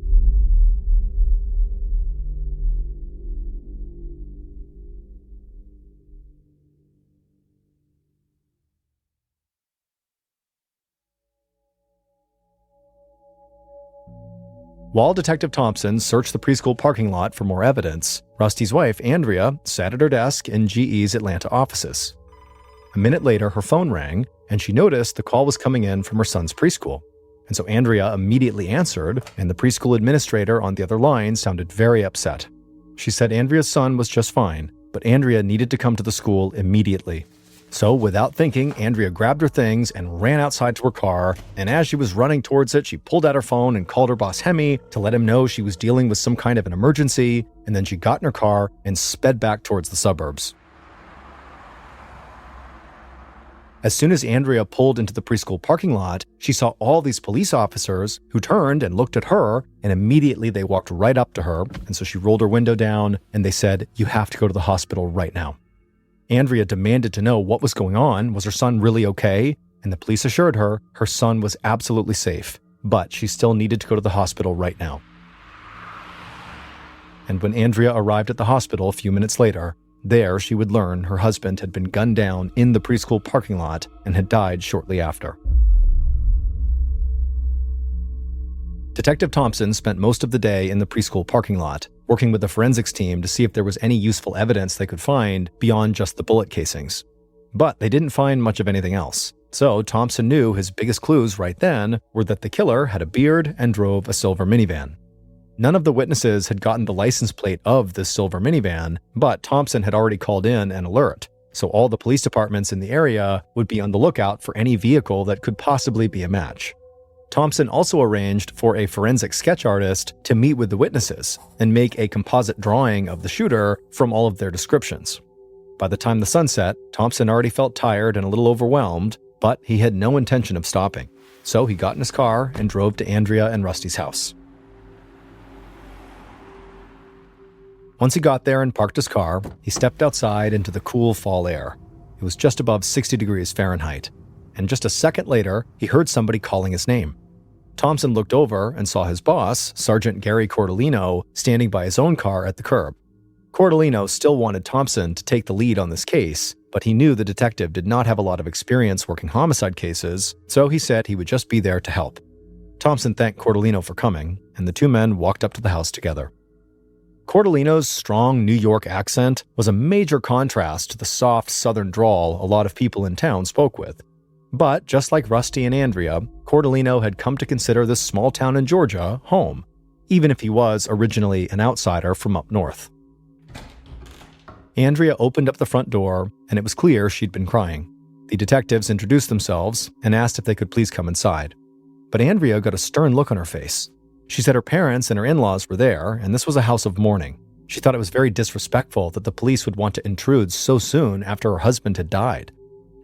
While Detective Thompson searched the preschool parking lot for more evidence, Rusty's wife, Andrea, sat at her desk in GE's Atlanta offices. A minute later, her phone rang, and she noticed the call was coming in from her son's preschool. And so Andrea immediately answered, and the preschool administrator on the other line sounded very upset. She said Andrea's son was just fine, but Andrea needed to come to the school immediately. So without thinking, Andrea grabbed her things and ran outside to her car, and as she was running towards it, she pulled out her phone and called her boss Hemi to let him know she was dealing with some kind of an emergency, and then she got in her car and sped back towards the suburbs. As soon as Andrea pulled into the preschool parking lot, she saw all these police officers who turned and looked at her, and immediately they walked right up to her, and so she rolled her window down, and they said, "You have to go to the hospital right now." Andrea demanded to know what was going on. Was her son really okay? And the police assured her her son was absolutely safe, but she still needed to go to the hospital right now. And when Andrea arrived at the hospital a few minutes later, there she would learn her husband had been gunned down in the preschool parking lot and had died shortly after. Detective Thompson spent most of the day in the preschool parking lot, working with the forensics team to see if there was any useful evidence they could find beyond just the bullet casings. But they didn't find much of anything else. So Thompson knew his biggest clues right then were that the killer had a beard and drove a silver minivan. None of the witnesses had gotten the license plate of this silver minivan, but Thompson had already called in an alert, so all the police departments in the area would be on the lookout for any vehicle that could possibly be a match. Thompson also arranged for a forensic sketch artist to meet with the witnesses and make a composite drawing of the shooter from all of their descriptions. By the time the sun set, Thompson already felt tired and a little overwhelmed, but he had no intention of stopping. So he got in his car and drove to Andrea and Rusty's house. Once he got there and parked his car, he stepped outside into the cool fall air. It was just above 60 degrees Fahrenheit. And just a second later, he heard somebody calling his name. Thompson looked over and saw his boss, Sergeant Gary Cordellino, standing by his own car at the curb. Cordellino still wanted Thompson to take the lead on this case, but he knew the detective did not have a lot of experience working homicide cases, so he said he would just be there to help. Thompson thanked Cordellino for coming, and the two men walked up to the house together. Cordellino's strong New York accent was a major contrast to the soft southern drawl a lot of people in town spoke with. But just like Rusty and Andrea, Cordellino had come to consider this small town in Georgia home, even if he was originally an outsider from up north. Andrea opened up the front door, and it was clear she'd been crying. The detectives introduced themselves and asked if they could please come inside. But Andrea got a stern look on her face. She said her parents and her in-laws were there, and this was a house of mourning. She thought it was very disrespectful that the police would want to intrude so soon after her husband had died.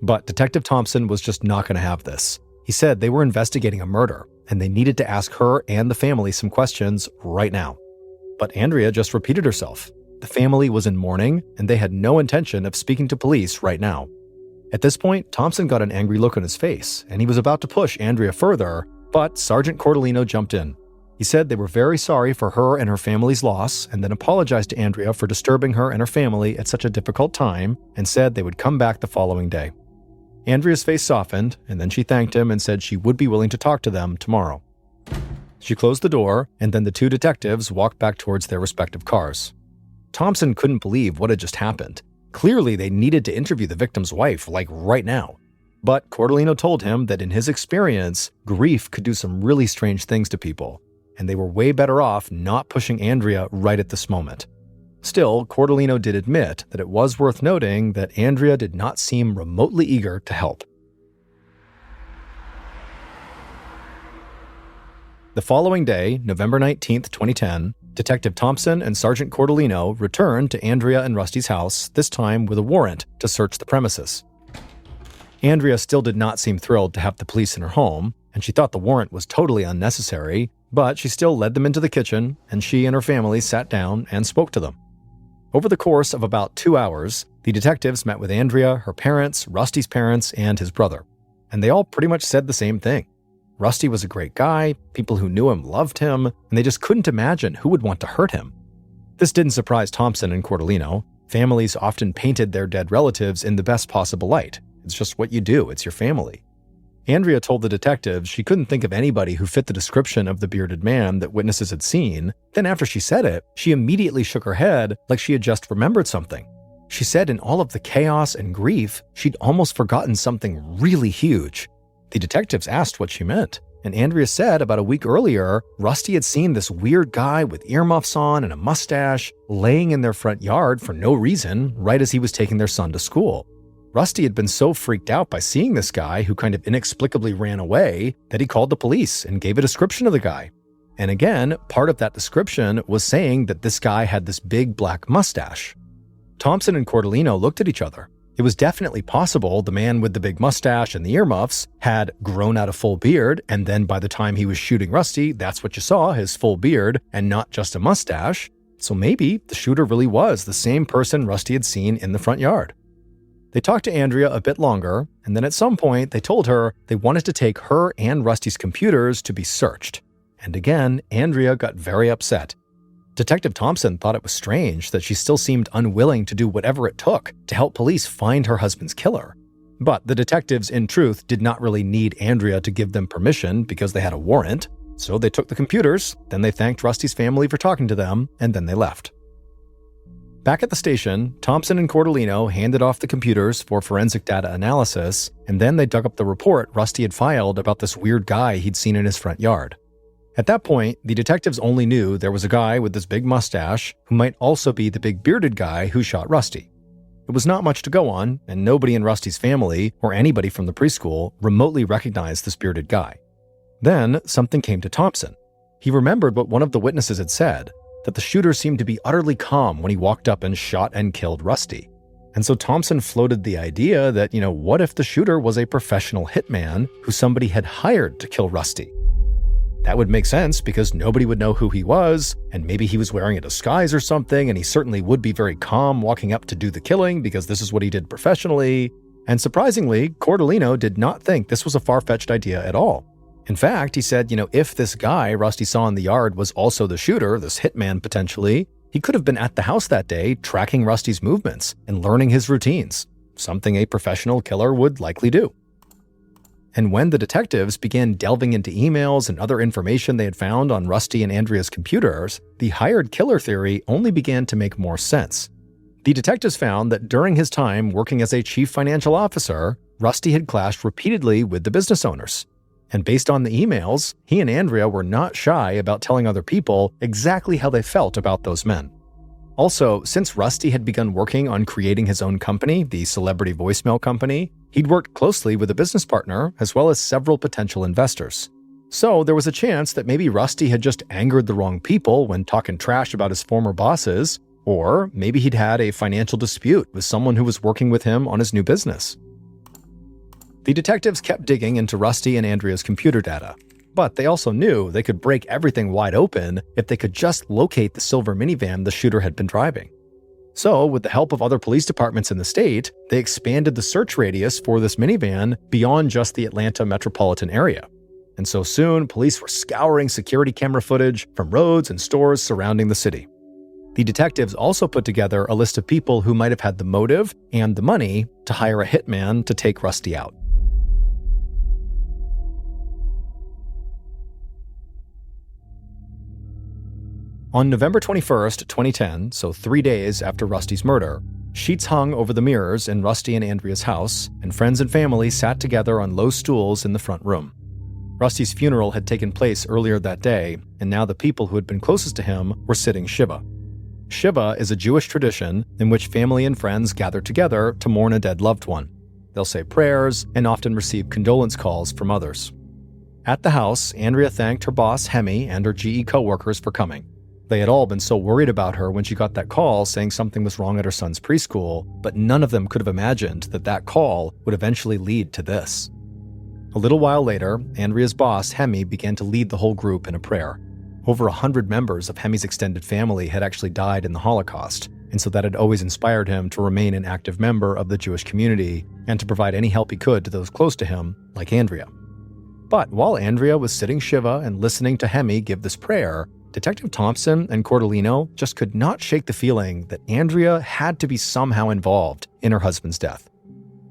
But Detective Thompson was just not going to have this. He said they were investigating a murder, and they needed to ask her and the family some questions right now. But Andrea just repeated herself. The family was in mourning, and they had no intention of speaking to police right now. At this point, Thompson got an angry look on his face, and he was about to push Andrea further, but Sergeant Cordellino jumped in. He said they were very sorry for her and her family's loss, and then apologized to Andrea for disturbing her and her family at such a difficult time, and said they would come back the following day. Andrea's face softened, and then she thanked him and said she would be willing to talk to them tomorrow. She closed the door, and then the two detectives walked back towards their respective cars. Thompson couldn't believe what had just happened. Clearly, they needed to interview the victim's wife, like right now. But Cordellino told him that in his experience, grief could do some really strange things to people, and they were way better off not pushing Andrea right at this moment. Still, Cordellino did admit that it was worth noting that Andrea did not seem remotely eager to help. The following day, November 19th, 2010, Detective Thompson and Sergeant Cordellino returned to Andrea and Rusty's house, this time with a warrant to search the premises. Andrea still did not seem thrilled to have the police in her home, and she thought the warrant was totally unnecessary, but she still led them into the kitchen, and she and her family sat down and spoke to them. Over the course of about 2 hours, the detectives met with Andrea, her parents, Rusty's parents, and his brother. And they all pretty much said the same thing. Rusty was a great guy, people who knew him loved him, and they just couldn't imagine who would want to hurt him. This didn't surprise Thompson and Cordellino. Families often painted their dead relatives in the best possible light. It's just what you do, it's your family. Andrea told the detectives she couldn't think of anybody who fit the description of the bearded man that witnesses had seen. Then after she said it, she immediately shook her head like she had just remembered something. She said in all of the chaos and grief, she'd almost forgotten something really huge. The detectives asked what she meant, and Andrea said about a week earlier, Rusty had seen this weird guy with earmuffs on and a mustache laying in their front yard for no reason right as he was taking their son to school. Rusty had been so freaked out by seeing this guy who kind of inexplicably ran away that he called the police and gave a description of the guy. And again, part of that description was saying that this guy had this big black mustache. Thompson and Cordellino looked at each other. It was definitely possible the man with the big mustache and the earmuffs had grown out a full beard, and then by the time he was shooting Rusty, that's what you saw, his full beard, and not just a mustache. So maybe the shooter really was the same person Rusty had seen in the front yard. They talked to Andrea a bit longer, and then at some point they told her they wanted to take her and Rusty's computers to be searched. And again, Andrea got very upset. Detective Thompson thought it was strange that she still seemed unwilling to do whatever it took to help police find her husband's killer. But the detectives, in truth, did not really need Andrea to give them permission because they had a warrant. So they took the computers, then they thanked Rusty's family for talking to them, and then they left. Back at the station, Thompson and Cordellino handed off the computers for forensic data analysis, and then they dug up the report Rusty had filed about this weird guy he'd seen in his front yard. At that point, the detectives only knew there was a guy with this big mustache who might also be the big bearded guy who shot Rusty. It was not much to go on, and nobody in Rusty's family or anybody from the preschool remotely recognized this bearded guy. Then, something came to Thompson. He remembered what one of the witnesses had said, that the shooter seemed to be utterly calm when he walked up and shot and killed Rusty. And so Thompson floated the idea that, what if the shooter was a professional hitman who somebody had hired to kill Rusty? That would make sense because nobody would know who he was, and maybe he was wearing a disguise or something, and he certainly would be very calm walking up to do the killing because this is what he did professionally. And surprisingly, Cordellino did not think this was a far-fetched idea at all. In fact, he said, if this guy Rusty saw in the yard was also the shooter, this hitman potentially, he could have been at the house that day tracking Rusty's movements and learning his routines, something a professional killer would likely do. And when the detectives began delving into emails and other information they had found on Rusty and Andrea's computers, the hired killer theory only began to make more sense. The detectives found that during his time working as a chief financial officer, Rusty had clashed repeatedly with the business owners. And based on the emails, he and Andrea were not shy about telling other people exactly how they felt about those men. Also, since Rusty had begun working on creating his own company, the Celebrity Voicemail Company, he'd worked closely with a business partner as well as several potential investors. So there was a chance that maybe Rusty had just angered the wrong people when talking trash about his former bosses, or maybe he'd had a financial dispute with someone who was working with him on his new business. The detectives kept digging into Rusty and Andrea's computer data, but they also knew they could break everything wide open if they could just locate the silver minivan the shooter had been driving. So, with the help of other police departments in the state, they expanded the search radius for this minivan beyond just the Atlanta metropolitan area. And so soon, police were scouring security camera footage from roads and stores surrounding the city. The detectives also put together a list of people who might have had the motive and the money to hire a hitman to take Rusty out. On November 21st, 2010, so 3 days after Rusty's murder, sheets hung over the mirrors in Rusty and Andrea's house, and friends and family sat together on low stools in the front room. Rusty's funeral had taken place earlier that day, and now the people who had been closest to him were sitting Shiva. Shiva is a Jewish tradition in which family and friends gather together to mourn a dead loved one. They'll say prayers and often receive condolence calls from others. At the house, Andrea thanked her boss, Hemi, and her GE coworkers for coming. They had all been so worried about her when she got that call saying something was wrong at her son's preschool, but none of them could have imagined that that call would eventually lead to this. A little while later, Andrea's boss, Hemi, began to lead the whole group in a prayer. Over 100 members of Hemi's extended family had actually died in the Holocaust, and so that had always inspired him to remain an active member of the Jewish community and to provide any help he could to those close to him, like Andrea. But while Andrea was sitting Shiva and listening to Hemi give this prayer, Detective Thompson and Cordellino just could not shake the feeling that Andrea had to be somehow involved in her husband's death.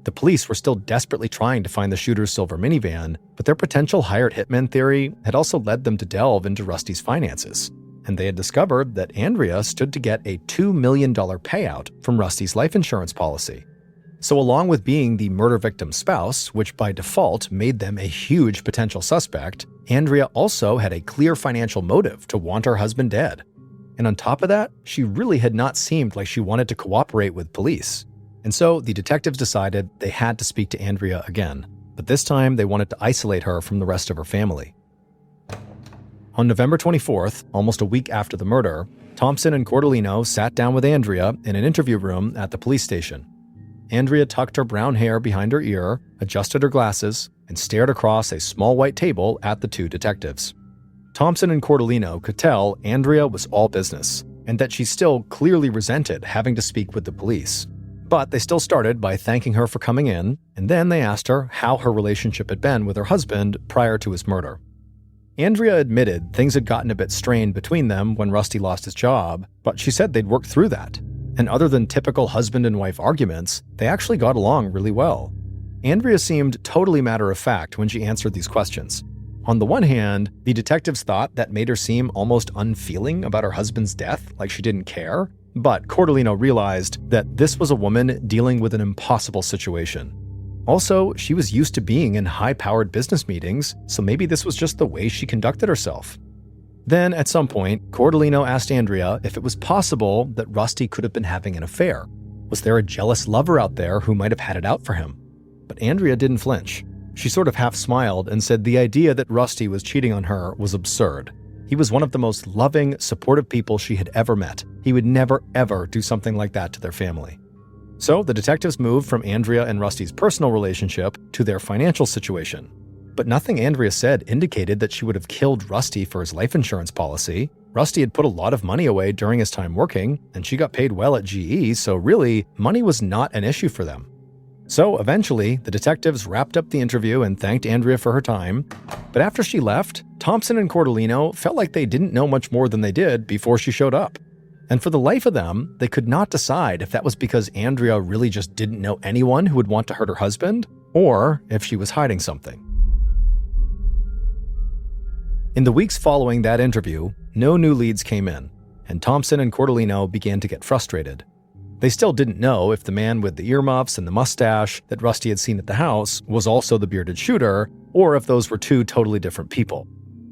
The police were still desperately trying to find the shooter's silver minivan, but their potential hired hitman theory had also led them to delve into Rusty's finances, and they had discovered that Andrea stood to get a $2 million payout from Rusty's life insurance policy. So along with being the murder victim's spouse, which by default made them a huge potential suspect, Andrea also had a clear financial motive to want her husband dead. And on top of that, she really had not seemed like she wanted to cooperate with police. And so the detectives decided they had to speak to Andrea again, but this time they wanted to isolate her from the rest of her family. On November 24th, almost a week after the murder, Thompson and Cordellino sat down with Andrea in an interview room at the police station. Andrea tucked her brown hair behind her ear, adjusted her glasses, and stared across a small white table at the two detectives. Thompson and Cordellino could tell Andrea was all business, and that she still clearly resented having to speak with the police. But they still started by thanking her for coming in, and then they asked her how her relationship had been with her husband prior to his murder. Andrea admitted things had gotten a bit strained between them when Rusty lost his job, but she said they'd worked through that. And other than typical husband and wife arguments, they actually got along really well. Andrea seemed totally matter-of-fact when she answered these questions. On the one hand, the detectives thought that made her seem almost unfeeling about her husband's death, like she didn't care. But Cordellino realized that this was a woman dealing with an impossible situation. Also, she was used to being in high-powered business meetings, so maybe this was just the way she conducted herself. Then, at some point, Cordellino asked Andrea if it was possible that Rusty could have been having an affair. Was there a jealous lover out there who might have had it out for him? But Andrea didn't flinch. She sort of half smiled and said the idea that Rusty was cheating on her was absurd. He was one of the most loving, supportive people she had ever met. He would never, ever do something like that to their family. So the detectives moved from Andrea and Rusty's personal relationship to their financial situation. But nothing Andrea said indicated that she would have killed Rusty for his life insurance policy. Rusty had put a lot of money away during his time working, and she got paid well at GE, so really, money was not an issue for them. So eventually, the detectives wrapped up the interview and thanked Andrea for her time. But after she left, Thompson and Cordellino felt like they didn't know much more than they did before she showed up. And for the life of them, they could not decide if that was because Andrea really just didn't know anyone who would want to hurt her husband, or if she was hiding something. In the weeks following that interview, no new leads came in, and Thompson and Cordellino began to get frustrated. They still didn't know if the man with the earmuffs and the mustache that Rusty had seen at the house was also the bearded shooter, or if those were two totally different people.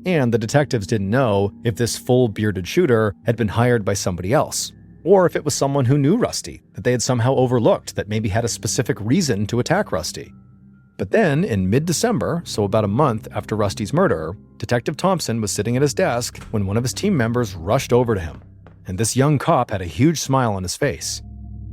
And the detectives didn't know if this full bearded shooter had been hired by somebody else, or if it was someone who knew Rusty, that they had somehow overlooked that maybe had a specific reason to attack Rusty. But then, in mid-December, so about a month after Rusty's murder, Detective Thompson was sitting at his desk when one of his team members rushed over to him. And this young cop had a huge smile on his face.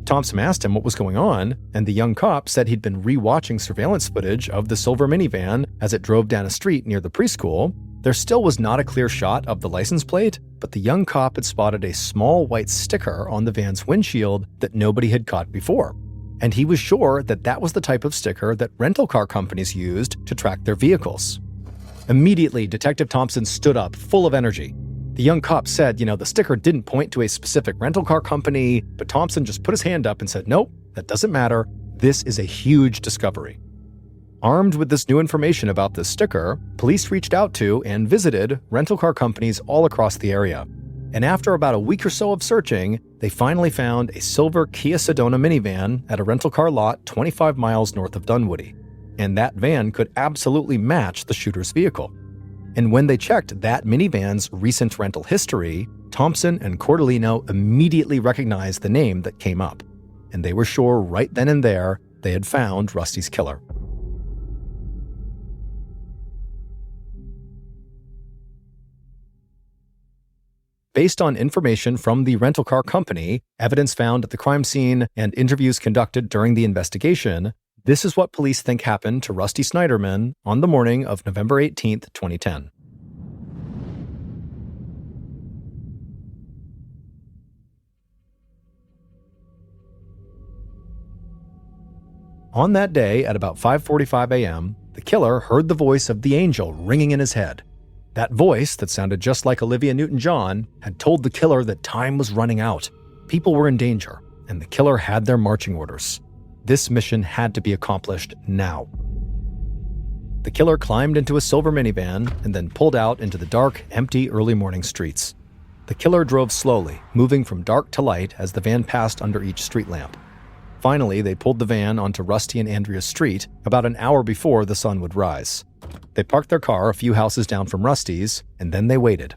Thompson asked him what was going on, and the young cop said he'd been re-watching surveillance footage of the silver minivan as it drove down a street near the preschool. There still was not a clear shot of the license plate, but the young cop had spotted a small white sticker on the van's windshield that nobody had caught before. And he was sure that that was the type of sticker that rental car companies used to track their vehicles. Immediately, Detective Thompson stood up, full of energy. The young cop said, the sticker didn't point to a specific rental car company, but Thompson just put his hand up and said, nope, that doesn't matter. This is a huge discovery. Armed with this new information about this sticker, police reached out to and visited rental car companies all across the area. And after about a week or so of searching, they finally found a silver Kia Sedona minivan at a rental car lot 25 miles north of Dunwoody. And that van could absolutely match the shooter's vehicle. And when they checked that minivan's recent rental history, Thompson and Cordellino immediately recognized the name that came up. And they were sure right then and there they had found Rusty's killer. Based on information from the rental car company, evidence found at the crime scene, and interviews conducted during the investigation, this is what police think happened to Rusty Snyderman on the morning of November 18, 2010. On that day, at about 5:45 a.m., the killer heard the voice of the angel ringing in his head. That voice, that sounded just like Olivia Newton-John, had told the killer that time was running out. People were in danger, and the killer had their marching orders. This mission had to be accomplished now. The killer climbed into a silver minivan and then pulled out into the dark, empty early morning streets. The killer drove slowly, moving from dark to light as the van passed under each street lamp. Finally, they pulled the van onto Rusty and Andrea's street about an hour before the sun would rise. They parked their car a few houses down from Rusty's, and then they waited.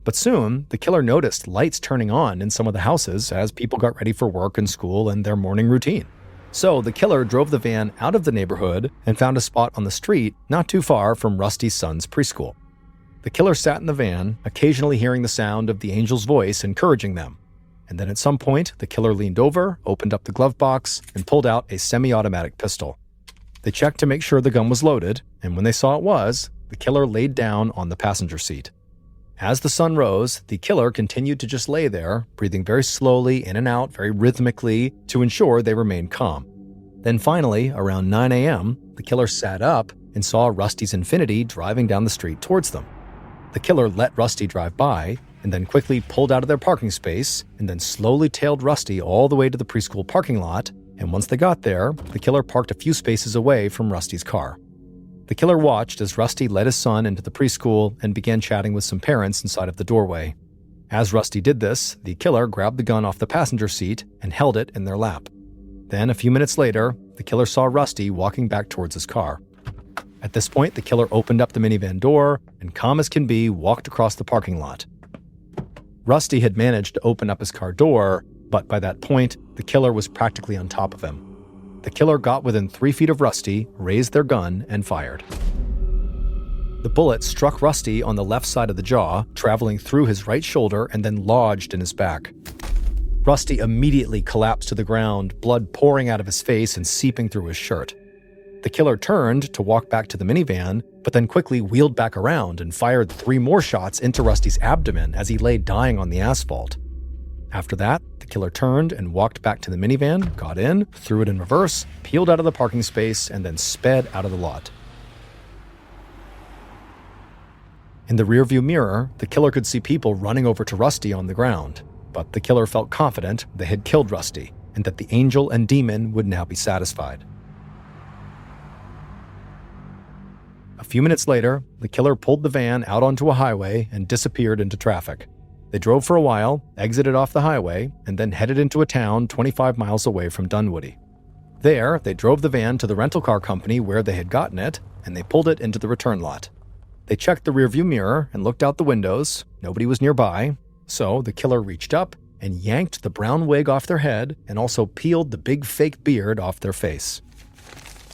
But soon, the killer noticed lights turning on in some of the houses as people got ready for work and school and their morning routine. So the killer drove the van out of the neighborhood and found a spot on the street not too far from Rusty's son's preschool. The killer sat in the van, occasionally hearing the sound of the angel's voice encouraging them. and then at some point, the killer leaned over, opened up the glove box, and pulled out a semi-automatic pistol. They checked to make sure the gun was loaded, and when they saw it was, the killer laid down on the passenger seat. As the sun rose, the killer continued to just lay there, breathing very slowly in and out, very rhythmically, to ensure they remained calm. Then finally, around 9 a.m., the killer sat up and saw Rusty's Infiniti driving down the street towards them. The killer let Rusty drive by, and then quickly pulled out of their parking space, and then slowly tailed Rusty all the way to the preschool parking lot, and once they got there, the killer parked a few spaces away from Rusty's car. The killer watched as Rusty led his son into the preschool and began chatting with some parents inside of the doorway. As Rusty did this, the killer grabbed the gun off the passenger seat and held it in their lap. Then, a few minutes later, the killer saw Rusty walking back towards his car. At this point, the killer opened up the minivan door and, calm as can be, walked across the parking lot. Rusty had managed to open up his car door, but by that point, the killer was practically on top of him. The killer got within 3 feet of Rusty, raised their gun, and fired. The bullet struck Rusty on the left side of the jaw, traveling through his right shoulder and then lodged in his back. Rusty immediately collapsed to the ground, blood pouring out of his face and seeping through his shirt. The killer turned to walk back to the minivan, but then quickly wheeled back around and fired 3 more shots into Rusty's abdomen as he lay dying on the asphalt. After that, the killer turned and walked back to the minivan, got in, threw it in reverse, peeled out of the parking space, and then sped out of the lot. In the rearview mirror, the killer could see people running over to Rusty on the ground, but the killer felt confident they had killed Rusty and that the angel and demon would now be satisfied. A few minutes later, the killer pulled the van out onto a highway and disappeared into traffic. They drove for a while, exited off the highway, and then headed into a town 25 miles away from Dunwoody. There, they drove the van to the rental car company where they had gotten it, and they pulled it into the return lot. They checked the rearview mirror and looked out the windows. Nobody was nearby, so the killer reached up and yanked the brown wig off their head and also peeled the big fake beard off their face.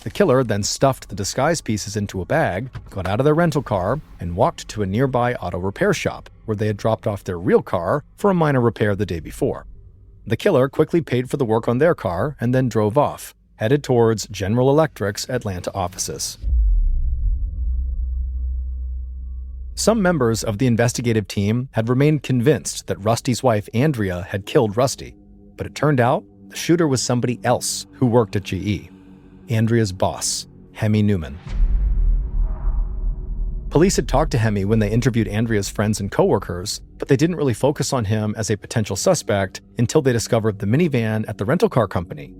The killer then stuffed the disguise pieces into a bag, got out of their rental car, and walked to a nearby auto repair shop where they had dropped off their real car for a minor repair the day before. The killer quickly paid for the work on their car and then drove off, headed towards General Electric's Atlanta offices. Some members of the investigative team had remained convinced that Rusty's wife Andrea had killed Rusty, but it turned out the shooter was somebody else who worked at GE. Andrea's boss, Hemi Newman. Police had talked to Hemi when they interviewed Andrea's friends and coworkers, but they didn't really focus on him as a potential suspect until they discovered the minivan at the rental car company.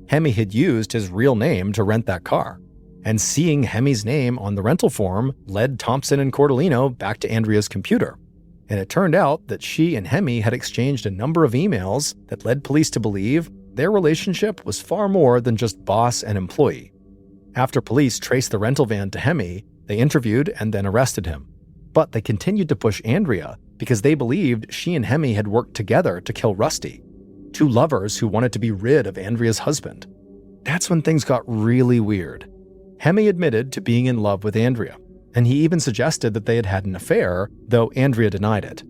Hemi had used his real name to rent that car, and seeing Hemi's name on the rental form led Thompson and Cordolino back to Andrea's computer. And it turned out that she and Hemi had exchanged a number of emails that led police to believe their relationship was far more than just boss and employee. After police traced the rental van to Hemi, they interviewed and then arrested him. But they continued to push Andrea because they believed she and Hemi had worked together to kill Rusty, 2 lovers who wanted to be rid of Andrea's husband. That's when things got really weird. Hemi admitted to being in love with Andrea, and he even suggested that they had had an affair, though Andrea denied it.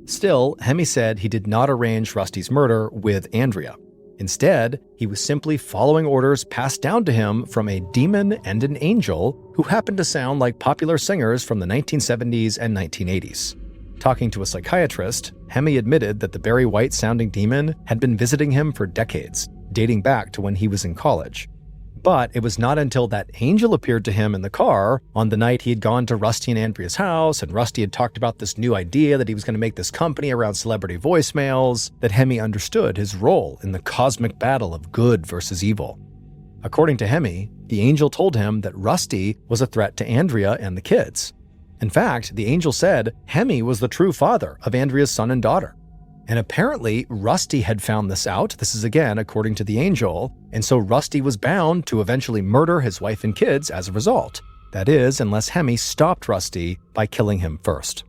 Still, Hemi said he did not arrange Rusty's murder with Andrea. Instead, he was simply following orders passed down to him from a demon and an angel who happened to sound like popular singers from the 1970s and 1980s. Talking to a psychiatrist, Hemi admitted that the Barry White-sounding demon had been visiting him for decades, dating back to when he was in college. But it was not until that angel appeared to him in the car on the night he had gone to Rusty and Andrea's house, and Rusty had talked about this new idea that he was going to make this company around celebrity voicemails, that Hemi understood his role in the cosmic battle of good versus evil. According to Hemi, the angel told him that Rusty was a threat to Andrea and the kids. In fact, the angel said Hemi was the true father of Andrea's son and daughter. And apparently, Rusty had found this out, this is again according to the angel, and so Rusty was bound to eventually murder his wife and kids as a result. That is, unless Hemi stopped Rusty by killing him first.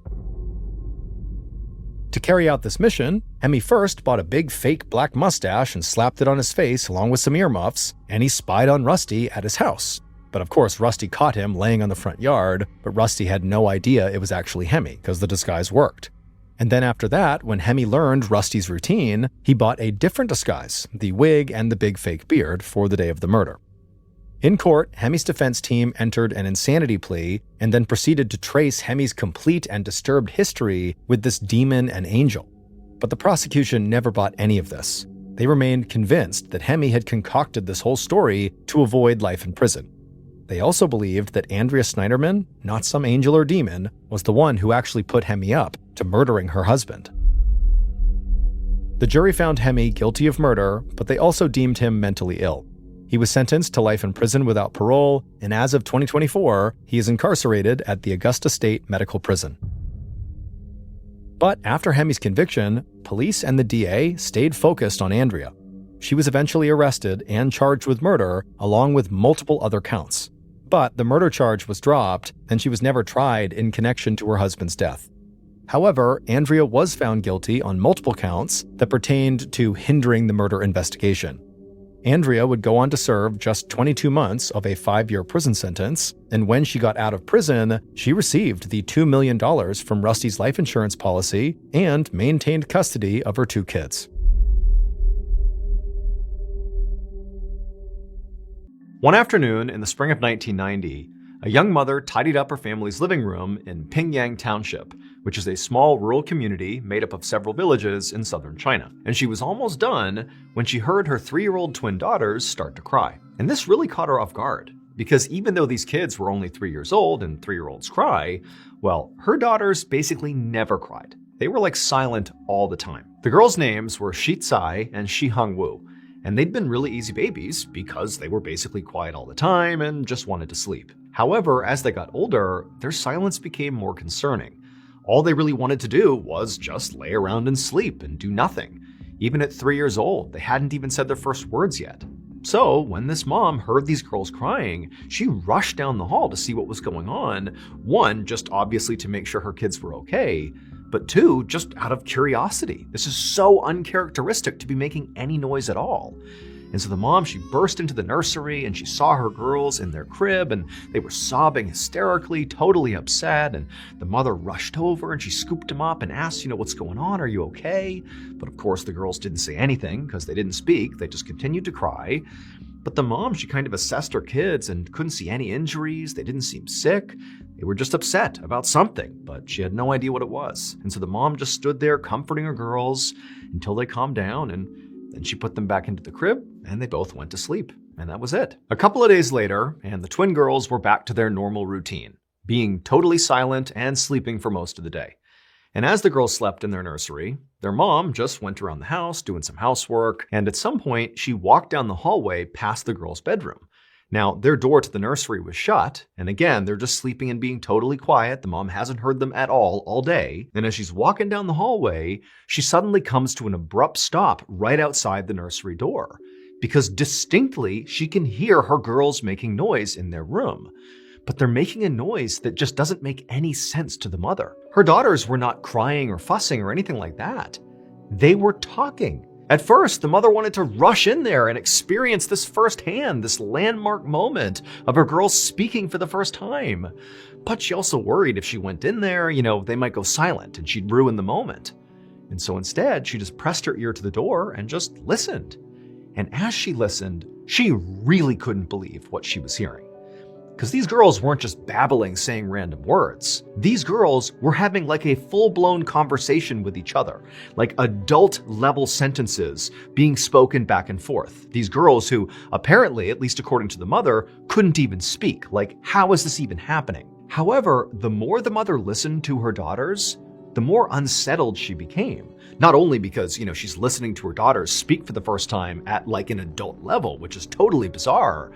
To carry out this mission, Hemi first bought a big fake black mustache and slapped it on his face along with some earmuffs, and he spied on Rusty at his house. But of course, Rusty caught him laying on the front yard, but Rusty had no idea it was actually Hemi because the disguise worked. And then after that, when Hemi learned Rusty's routine, he bought a different disguise, the wig and the big fake beard, for the day of the murder. In court, Hemi's defense team entered an insanity plea and then proceeded to trace Hemi's complete and disturbed history with this demon and angel. But the prosecution never bought any of this. They remained convinced that Hemi had concocted this whole story to avoid life in prison. They also believed that Andrea Snyderman, not some angel or demon, was the one who actually put Hemi up to murdering her husband. The jury found Hemi guilty of murder, but they also deemed him mentally ill. He was sentenced to life in prison without parole, and as of 2024, he is incarcerated at the Augusta State Medical Prison. But after Hemi's conviction, police and the DA stayed focused on Andrea. She was eventually arrested and charged with murder, along with multiple other counts. But the murder charge was dropped, and she was never tried in connection to her husband's death. However, Andrea was found guilty on multiple counts that pertained to hindering the murder investigation. Andrea would go on to serve just 22 months of a 5-year prison sentence, and when she got out of prison, she received the $2 million from Rusty's life insurance policy and maintained custody of her 2 kids. One afternoon in the spring of 1990, a young mother tidied up her family's living room in Pingyang Township, which is a small rural community made up of several villages in southern China. And she was almost done when she heard her 3-year-old twin daughters start to cry. And this really caught her off guard, because even though these kids were only 3 years old and 3-year-olds cry, well, her daughters basically never cried. They were like silent all the time. The girls' names were Shi Tsai and Shi Hongwu, and they'd been really easy babies because they were basically quiet all the time and just wanted to sleep. However, as they got older, their silence became more concerning. All they really wanted to do was just lay around and sleep and do nothing. Even at 3 years old, they hadn't even said their first words yet. So when this mom heard these girls crying, she rushed down the hall to see what was going on. 1, just obviously to make sure her kids were okay, but 2, just out of curiosity. This is so uncharacteristic to be making any noise at all. And so the mom, she burst into the nursery and she saw her girls in their crib and they were sobbing hysterically, totally upset. And the mother rushed over and she scooped them up and asked, what's going on? Are you okay? But of course the girls didn't say anything because they didn't speak. They just continued to cry. But the mom, she kind of assessed her kids and couldn't see any injuries. They didn't seem sick. They were just upset about something, but she had no idea what it was. And so the mom just stood there comforting her girls until they calmed down, and then she put them back into the crib and they both went to sleep. And that was it. A couple of days later, and the twin girls were back to their normal routine, being totally silent and sleeping for most of the day. And as the girls slept in their nursery, their mom just went around the house doing some housework, and at some point she walked down the hallway past the girls' bedroom. Now, their door to the nursery was shut, and again, they're just sleeping and being totally quiet. The mom hasn't heard them at all day. And as she's walking down the hallway, she suddenly comes to an abrupt stop right outside the nursery door, because distinctly she can hear her girls making noise in their room. But they're making a noise that just doesn't make any sense to the mother. Her daughters were not crying or fussing or anything like that. They were talking. At first, the mother wanted to rush in there and experience this firsthand, this landmark moment of her girls speaking for the first time. But she also worried if she went in there, they might go silent and she'd ruin the moment. And so instead, she just pressed her ear to the door and just listened. And as she listened, she really couldn't believe what she was hearing. Because these girls weren't just babbling, saying random words. These girls were having like a full-blown conversation with each other, like adult-level sentences being spoken back and forth. These girls who apparently, at least according to the mother, couldn't even speak. Like, how is this even happening? However, the more the mother listened to her daughters, the more unsettled she became. Not only because, she's listening to her daughters speak for the first time at like an adult level, which is totally bizarre,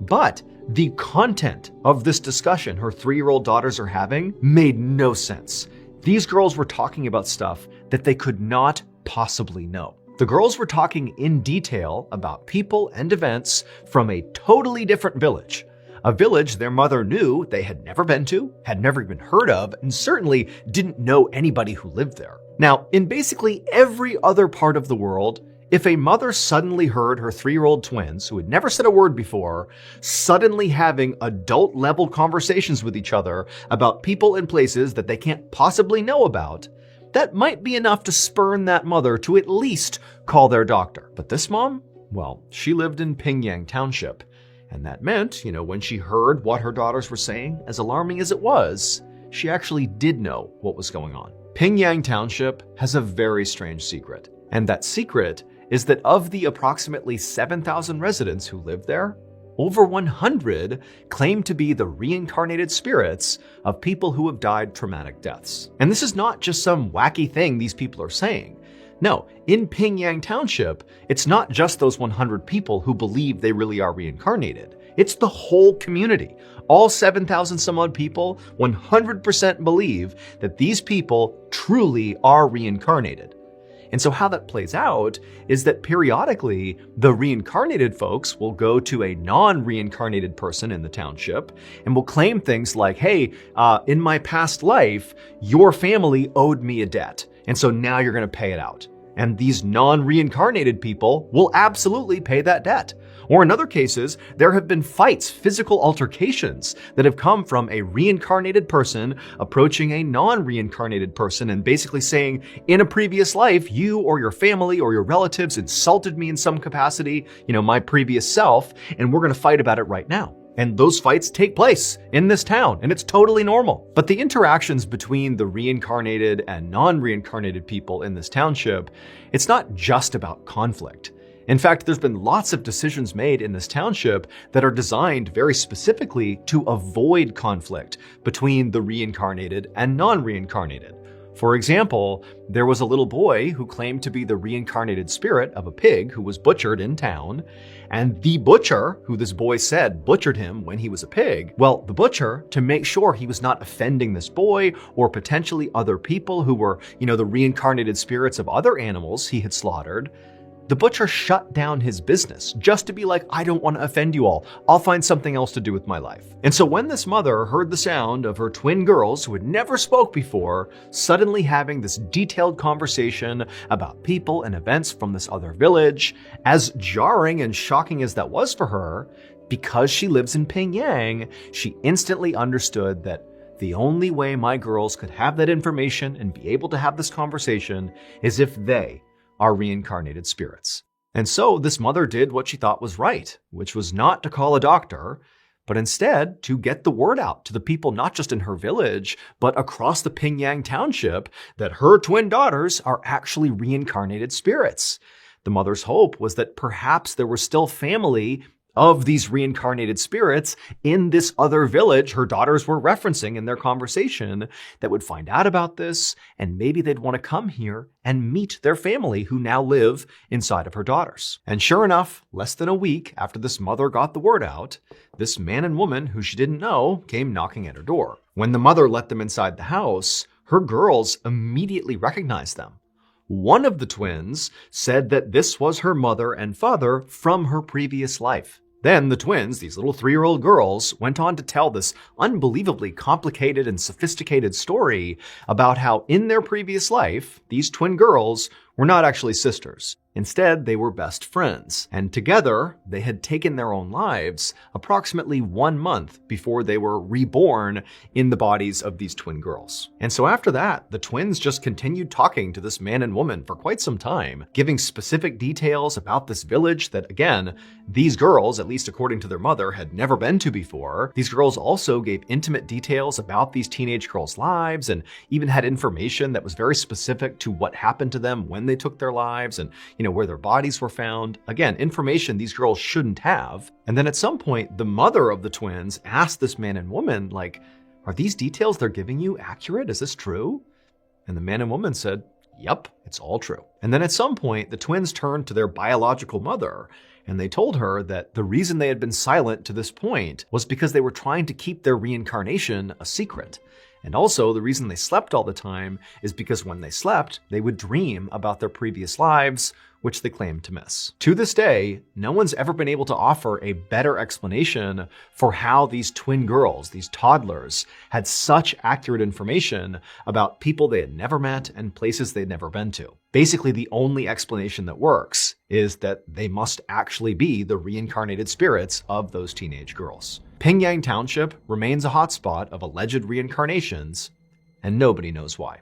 but the content of this discussion her 3-year-old daughters are having made no sense. These girls were talking about stuff that they could not possibly know. The girls were talking in detail about people and events from a totally different village. A village their mother knew they had never been to, had never even heard of, and certainly didn't know anybody who lived there. Now, in basically every other part of the world, if a mother suddenly heard her 3-year-old twins, who had never said a word before, suddenly having adult-level conversations with each other about people and places that they can't possibly know about, that might be enough to spurn that mother to at least call their doctor. But this mom, well, she lived in Pingyang Township. And that meant, when she heard what her daughters were saying, as alarming as it was, she actually did know what was going on. Pingyang Township has a very strange secret. And that secret is that of the approximately 7,000 residents who live there, over 100 claim to be the reincarnated spirits of people who have died traumatic deaths. And this is not just some wacky thing these people are saying. No, in Pingyang Township, it's not just those 100 people who believe they really are reincarnated. It's the whole community. All 7,000 some odd people 100% believe that these people truly are reincarnated. And so how that plays out is that periodically, the reincarnated folks will go to a non-reincarnated person in the township and will claim things like, hey, in my past life, your family owed me a debt. And so now you're going to pay it out. And these non-reincarnated people will absolutely pay that debt. Or in other cases, there have been fights, physical altercations that have come from a reincarnated person approaching a non-reincarnated person and basically saying, in a previous life, you or your family or your relatives insulted me in some capacity, my previous self, and we're going to fight about it right now. And those fights take place in this town, and it's totally normal. But the interactions between the reincarnated and non-reincarnated people in this township, it's not just about conflict. In fact, there's been lots of decisions made in this township that are designed very specifically to avoid conflict between the reincarnated and non-reincarnated. For example, there was a little boy who claimed to be the reincarnated spirit of a pig who was butchered in town, and the butcher, who this boy said butchered him when he was a pig, well, the butcher, to make sure he was not offending this boy or potentially other people who were, the reincarnated spirits of other animals he had slaughtered, the butcher shut down his business just to be like, I don't want to offend you all. I'll find something else to do with my life. And so when this mother heard the sound of her twin girls who had never spoke before, suddenly having this detailed conversation about people and events from this other village, as jarring and shocking as that was for her, because she lives in Pingyang, she instantly understood that the only way my girls could have that information and be able to have this conversation is if they are reincarnated spirits. And so this mother did what she thought was right, which was not to call a doctor, but instead to get the word out to the people not just in her village, but across the Pingyang Township that her twin daughters are actually reincarnated spirits. The mother's hope was that perhaps there were still family of these reincarnated spirits in this other village her daughters were referencing in their conversation that would find out about this, and maybe they'd want to come here and meet their family who now live inside of her daughters. And sure enough, less than a week after this mother got the word out, this man and woman who she didn't know came knocking at her door. When the mother let them inside the house, her girls immediately recognized them. One of the twins said that this was her mother and father from her previous life. Then the twins, these little 3-year-old girls, went on to tell this unbelievably complicated and sophisticated story about how in their previous life, these twin girls were not actually sisters. Instead, they were best friends, and together they had taken their own lives approximately 1 month before they were reborn in the bodies of these twin girls. And so after that, the twins just continued talking to this man and woman for quite some time, giving specific details about this village that, again, these girls, at least according to their mother, had never been to before. These girls also gave intimate details about these teenage girls' lives and even had information that was very specific to what happened to them when they took their lives and, where their bodies were found. Again, information these girls shouldn't have. And then at some point, the mother of the twins asked this man and woman, like, are these details they're giving you accurate? Is this true? And the man and woman said, yep, it's all true. And then at some point, the twins turned to their biological mother and they told her that the reason they had been silent to this point was because they were trying to keep their reincarnation a secret. And also, the reason they slept all the time is because when they slept, they would dream about their previous lives, which they claimed to miss. To this day, no one's ever been able to offer a better explanation for how these twin girls, these toddlers, had such accurate information about people they had never met and places they'd never been to. Basically, the only explanation that works is that they must actually be the reincarnated spirits of those teenage girls. Pingyang Township remains a hotspot of alleged reincarnations, and nobody knows why.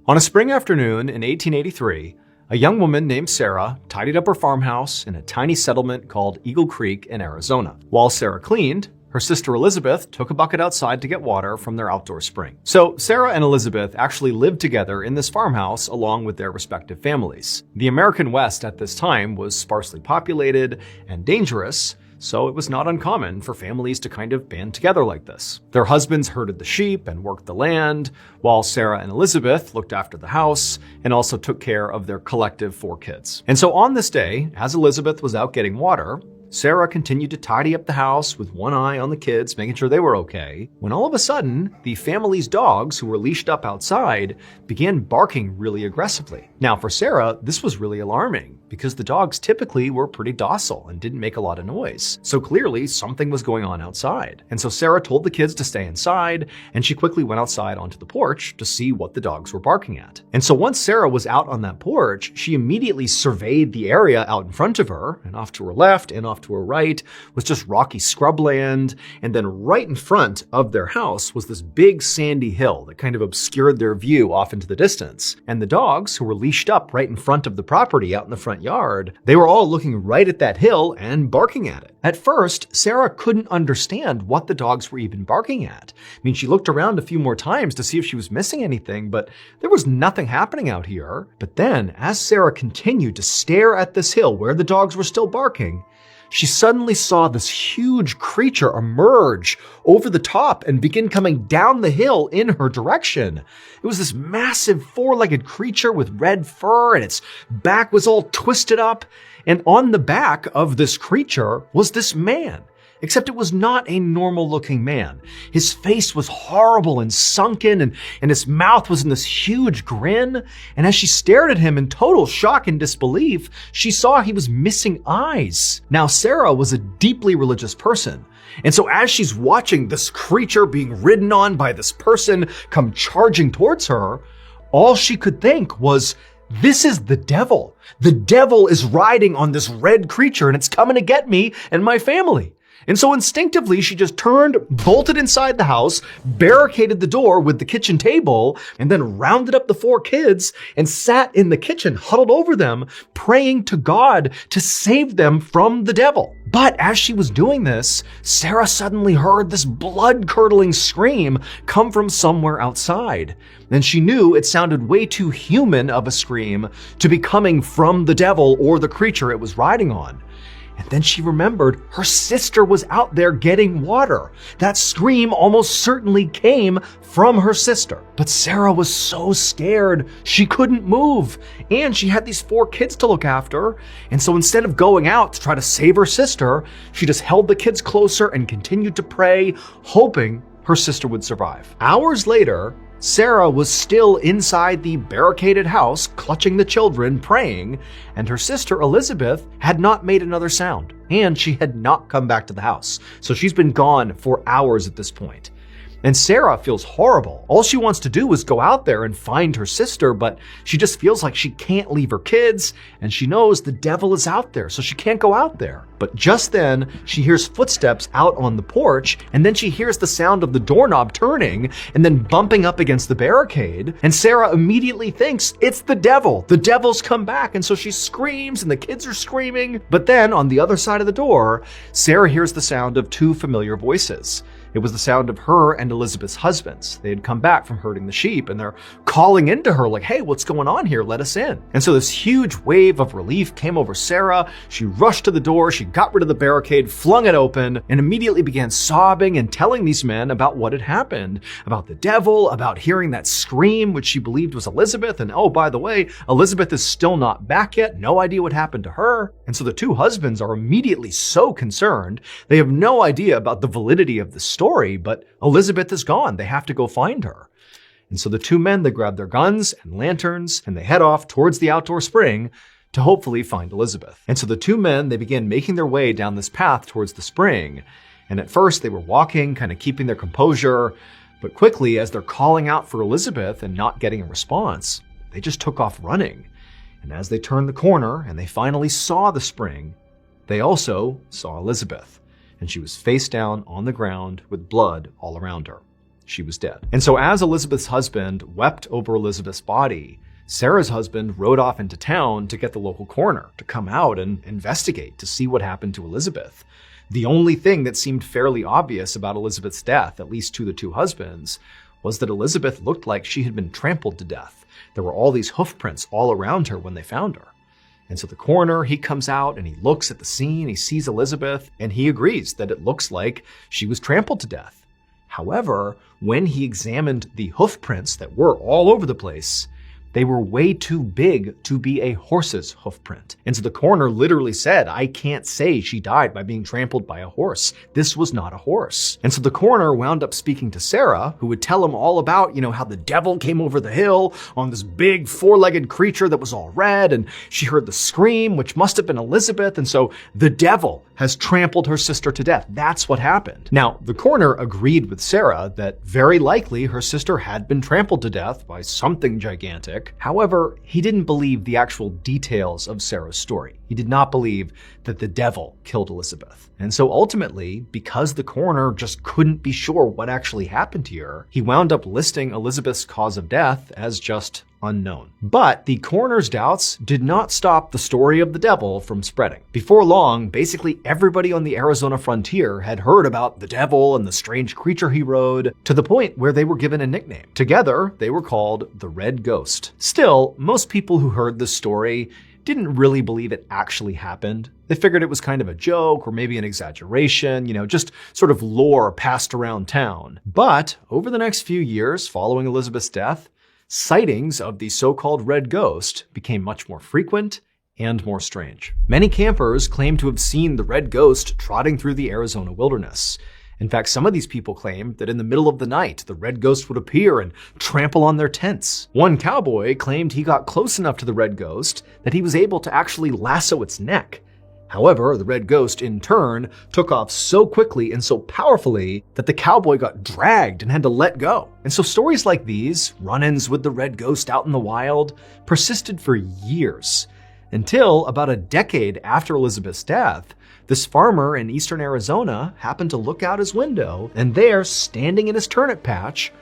On a spring afternoon in 1883, a young woman named Sarah tidied up her farmhouse in a tiny settlement called Eagle Creek in Arizona. While Sarah cleaned, her sister Elizabeth took a bucket outside to get water from their outdoor spring. So Sarah and Elizabeth actually lived together in this farmhouse along with their respective families. The American West at this time was sparsely populated and dangerous, so it was not uncommon for families to kind of band together like this. Their husbands herded the sheep and worked the land, while Sarah and Elizabeth looked after the house and also took care of their collective 4 kids. And so on this day, as Elizabeth was out getting water, Sarah continued to tidy up the house with one eye on the kids, making sure they were okay, when all of a sudden, the family's dogs who were leashed up outside began barking really aggressively. Now, for Sarah, this was really alarming because the dogs typically were pretty docile and didn't make a lot of noise. So clearly, something was going on outside. And so Sarah told the kids to stay inside, and she quickly went outside onto the porch to see what the dogs were barking at. And so once Sarah was out on that porch, she immediately surveyed the area out in front of her, and off to her left and off to her right was just rocky scrubland, and then right in front of their house was this big sandy hill that kind of obscured their view off into the distance. And the dogs, who were leashed up right in front of the property out in the front yard, they were all looking right at that hill and barking at it. At first, Sarah couldn't understand what the dogs were even barking at. I mean, she looked around a few more times to see if she was missing anything, but there was nothing happening out here. But then, as Sarah continued to stare at this hill where the dogs were still barking, she suddenly saw this huge creature emerge over the top and begin coming down the hill in her direction. It was this massive 4-legged creature with red fur, and its back was all twisted up. And on the back of this creature was this man. Except it was not a normal-looking man. His face was horrible and sunken, and his mouth was in this huge grin. And as she stared at him in total shock and disbelief, she saw he was missing eyes. Now, Sarah was a deeply religious person. And so as she's watching this creature being ridden on by this person come charging towards her, all she could think was, this is the devil. The devil is riding on this red creature, and it's coming to get me and my family. And so instinctively, she just turned, bolted inside the house, barricaded the door with the kitchen table, and then rounded up the 4 kids and sat in the kitchen, huddled over them, praying to God to save them from the devil. But as she was doing this, Sarah suddenly heard this blood-curdling scream come from somewhere outside. And she knew it sounded way too human of a scream to be coming from the devil or the creature it was riding on. And then she remembered her sister was out there getting water. That scream almost certainly came from her sister. But Sarah was so scared, she couldn't move. And she had these 4 kids to look after. And so instead of going out to try to save her sister, she just held the kids closer and continued to pray, hoping her sister would survive. Hours later, Sarah was still inside the barricaded house, clutching the children, praying, and her sister Elizabeth had not made another sound, and she had not come back to the house. So she's been gone for hours at this point. And Sarah feels horrible. All she wants to do is go out there and find her sister, but she just feels like she can't leave her kids, and she knows the devil is out there, so she can't go out there. But just then, she hears footsteps out on the porch, and then she hears the sound of the doorknob turning and then bumping up against the barricade, and Sarah immediately thinks it's the devil. The devil's come back, and so she screams, and the kids are screaming. But then, on the other side of the door, Sarah hears the sound of 2 familiar voices. It was the sound of her and Elizabeth's husbands. They had come back from herding the sheep, and they're calling into her like, hey, what's going on here? Let us in. And so this huge wave of relief came over Sarah. She rushed to the door, she got rid of the barricade, flung it open, and immediately began sobbing and telling these men about what had happened, about the devil, about hearing that scream, which she believed was Elizabeth. And oh, by the way, Elizabeth is still not back yet. No idea what happened to her. And so the 2 husbands are immediately so concerned. They have no idea about the validity of the story, but Elizabeth is gone. They have to go find her. And so the 2 men, they grab their guns and lanterns, and they head off towards the outdoor spring to hopefully find Elizabeth. And so the 2 men, they began making their way down this path towards the spring. And at first they were walking, kind of keeping their composure, but quickly, as they're calling out for Elizabeth and not getting a response, they just took off running. And as they turned the corner and they finally saw the spring, they also saw Elizabeth. And she was face down on the ground with blood all around her. she was dead. And so as Elizabeth's husband wept over Elizabeth's body, Sarah's husband rode off into town to get the local coroner to come out and investigate to see what happened to Elizabeth. The only thing that seemed fairly obvious about Elizabeth's death, at least to the two husbands, was that Elizabeth looked like she had been trampled to death. There were all these hoof prints all around her when they found her. And so the coroner, he comes out and he looks at the scene, he sees Elizabeth, and he agrees that it looks like she was trampled to death. However, when he examined the hoof prints that were all over the place, they were way too big to be a horse's hoof print. And so the coroner literally said, I can't say she died by being trampled by a horse. This was not a horse. And so the coroner wound up speaking to Sarah, who would tell him all about, how the devil came over the hill on this big four-legged creature that was all red, and she heard the scream, which must have been Elizabeth, and so the devil has trampled her sister to death. That's what happened. Now, the coroner agreed with Sarah that very likely her sister had been trampled to death by something gigantic. However, he didn't believe the actual details of Sarah's story. He did not believe that the devil killed Elizabeth. And so ultimately, because the coroner just couldn't be sure what actually happened to her, he wound up listing Elizabeth's cause of death as just unknown. But the coroner's doubts did not stop the story of the devil from spreading. Before long, basically everybody on the Arizona frontier had heard about the devil and the strange creature he rode, to the point where they were given a nickname. Together, they were called the Red Ghost. Still, most people who heard this story didn't really believe it actually happened. They figured it was kind of a joke or maybe an exaggeration, just sort of lore passed around town. But over the next few years following Elizabeth's death, sightings of the so-called Red Ghost became much more frequent and more strange. Many campers claim to have seen the Red Ghost trotting through the Arizona wilderness. In fact, some of these people claimed that in the middle of the night, the Red Ghost would appear and trample on their tents. One cowboy claimed he got close enough to the Red Ghost that he was able to actually lasso its neck. However, the Red Ghost, in turn, took off so quickly and so powerfully that the cowboy got dragged and had to let go. And so stories like these, run-ins with the Red Ghost out in the wild, persisted for years, until about a decade after Elizabeth's death, this farmer in eastern Arizona happened to look out his window, and there, standing in his turnip patch,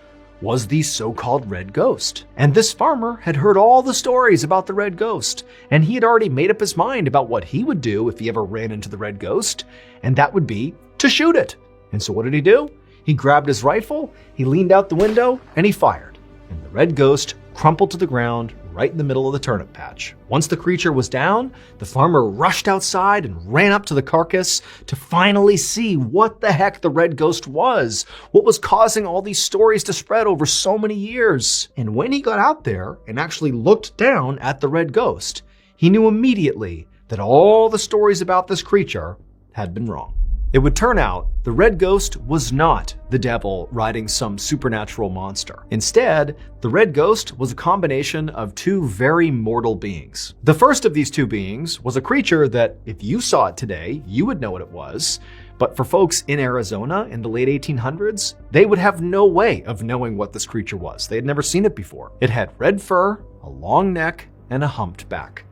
was the so-called Red Ghost. And this farmer had heard all the stories about the Red Ghost, and he had already made up his mind about what he would do if he ever ran into the Red Ghost, and that would be to shoot it. And so what did he do? He grabbed his rifle, he leaned out the window, and he fired. And the Red Ghost crumpled to the ground right in the middle of the turnip patch. Once the creature was down, the farmer rushed outside and ran up to the carcass to finally see what the heck the Red Ghost was, what was causing all these stories to spread over so many years. And when he got out there and actually looked down at the Red Ghost, he knew immediately that all the stories about this creature had been wrong. It would turn out the Red Ghost was not the devil riding some supernatural monster. Instead, the Red Ghost was a combination of two very mortal beings. The first of these two beings was a creature that, if you saw it today, you would know what it was. But for folks in Arizona in the late 1800s, they would have no way of knowing what this creature was. They had never seen it before. It had red fur, a long neck, and a humped back.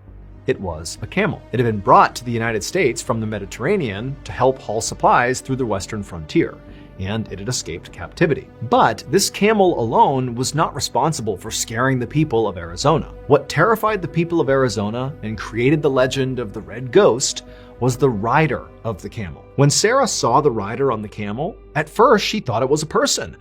It was a camel. It had been brought to the United States from the Mediterranean to help haul supplies through the western frontier, and it had escaped captivity. But this camel alone was not responsible for scaring the people of Arizona. What terrified the people of Arizona and created the legend of the Red Ghost was the rider of the camel. When Sarah saw the rider on the camel, at first she thought it was a person.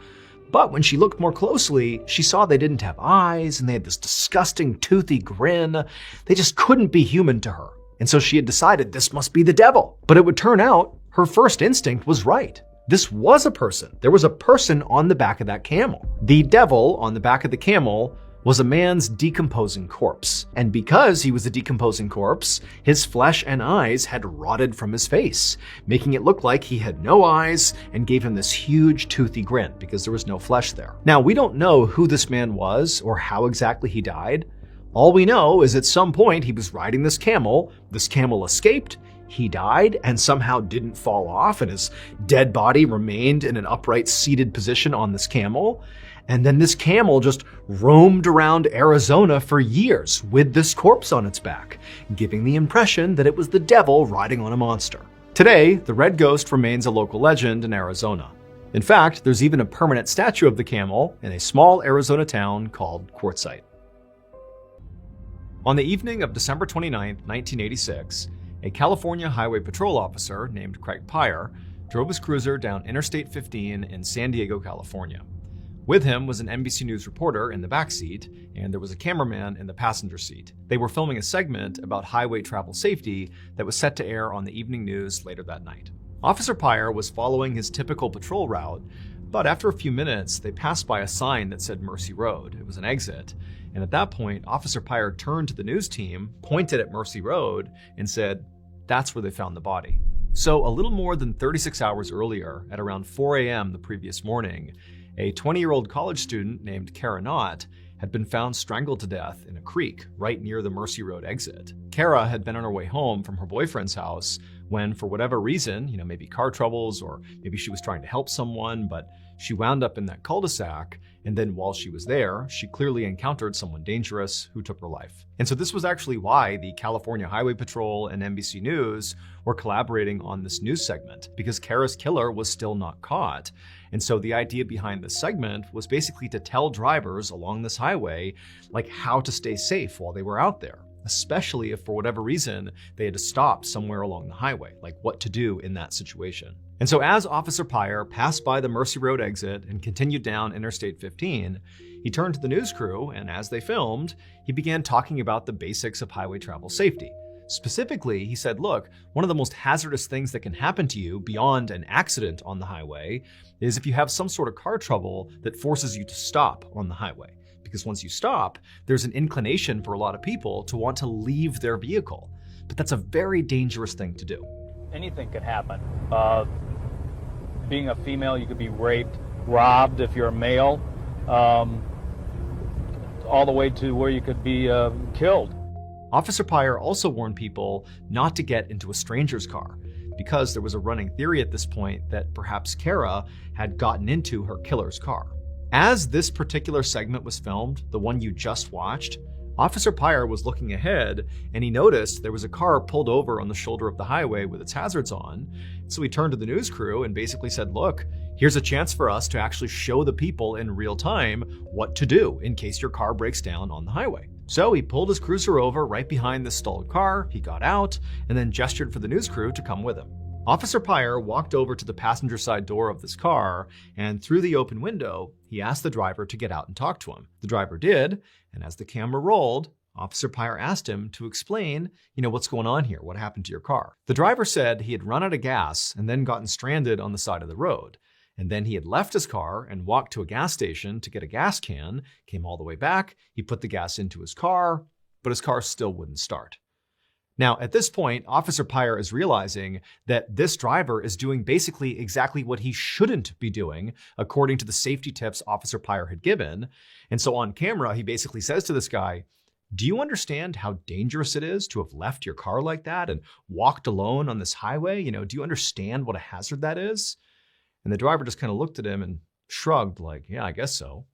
But when she looked more closely, she saw they didn't have eyes and they had this disgusting toothy grin. They just couldn't be human to her. And so she had decided this must be the devil. But it would turn out her first instinct was right. This was a person. There was a person on the back of that camel. The devil on the back of the camel was a man's decomposing corpse. And because he was a decomposing corpse, his flesh and eyes had rotted from his face, making it look like he had no eyes and gave him this huge toothy grin because there was no flesh there. Now, we don't know who this man was or how exactly he died. All we know is at some point he was riding this camel escaped, he died and somehow didn't fall off, and his dead body remained in an upright seated position on this camel. And then this camel just roamed around Arizona for years with this corpse on its back, giving the impression that it was the devil riding on a monster. Today, the Red Ghost remains a local legend in Arizona. In fact, there's even a permanent statue of the camel in a small Arizona town called Quartzsite. On the evening of December 29, 1986, a California Highway Patrol officer named Craig Pyre drove his cruiser down Interstate 15 in San Diego, California. With him was an NBC News reporter in the back seat, and there was a cameraman in the passenger seat. They were filming a segment about highway travel safety that was set to air on the evening news later that night. Officer Pyre was following his typical patrol route, but after a few minutes, they passed by a sign that said Mercy Road. It was an exit, and at that point, Officer Pyre turned to the news team, pointed at Mercy Road, and said, "That's where they found the body." So a little more than 36 hours earlier, at around 4 a.m. the previous morning, a 20-year-old college student named Kara Knott had been found strangled to death in a creek right near the Mercy Road exit. Kara had been on her way home from her boyfriend's house when, for whatever reason, maybe car troubles or maybe she was trying to help someone, but she wound up in that cul-de-sac, and then while she was there, she clearly encountered someone dangerous who took her life. And so this was actually why the California Highway Patrol and NBC News were collaborating on this news segment, because Kara's killer was still not caught. And so the idea behind this segment was basically to tell drivers along this highway, how to stay safe while they were out there, especially if for whatever reason they had to stop somewhere along the highway, what to do in that situation. And so as Officer Pyre passed by the Mercy Road exit and continued down Interstate 15, he turned to the news crew, and as they filmed, he began talking about the basics of highway travel safety. Specifically, he said, look, one of the most hazardous things that can happen to you beyond an accident on the highway is if you have some sort of car trouble that forces you to stop on the highway. Because once you stop, there's an inclination for a lot of people to want to leave their vehicle. But that's a very dangerous thing to do. Anything could happen. Being a female, you could be raped, robbed if you're a male, all the way to where you could be killed. Officer Pyre also warned people not to get into a stranger's car, because there was a running theory at this point that perhaps Kara had gotten into her killer's car. As this particular segment was filmed, the one you just watched, Officer Pyre was looking ahead, and he noticed there was a car pulled over on the shoulder of the highway with its hazards on. So he turned to the news crew and basically said, look, here's a chance for us to actually show the people in real time what to do in case your car breaks down on the highway. So he pulled his cruiser over right behind the stalled car, he got out, and then gestured for the news crew to come with him. Officer Pyre walked over to the passenger side door of this car, and through the open window, he asked the driver to get out and talk to him. The driver did, and as the camera rolled, Officer Pyre asked him to explain, what's going on here, what happened to your car. The driver said he had run out of gas and then gotten stranded on the side of the road. And then he had left his car and walked to a gas station to get a gas can, came all the way back, he put the gas into his car, but his car still wouldn't start. Now, at this point, Officer Pyre is realizing that this driver is doing basically exactly what he shouldn't be doing, according to the safety tips Officer Pyre had given. And so on camera, he basically says to this guy, do you understand how dangerous it is to have left your car like that and walked alone on this highway? Do you understand what a hazard that is? And the driver just kind of looked at him and shrugged yeah, I guess so.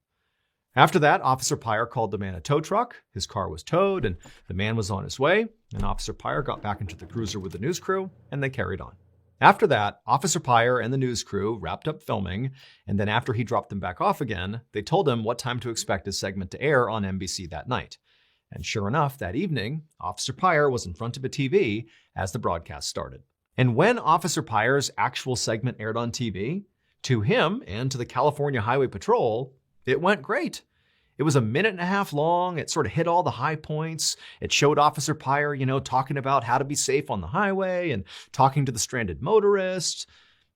After that, Officer Pyre called the man a tow truck. His car was towed and the man was on his way. And Officer Pyre got back into the cruiser with the news crew and they carried on. After that, Officer Pyre and the news crew wrapped up filming. And then after he dropped them back off again, they told him what time to expect his segment to air on NBC that night. And sure enough, that evening, Officer Pyre was in front of a TV as the broadcast started. And when Officer Pyre's actual segment aired on TV, to him and to the California Highway Patrol, it went great. It was 1.5 minutes long. It sort of hit all the high points. It showed Officer Pyre, talking about how to be safe on the highway and talking to the stranded motorists.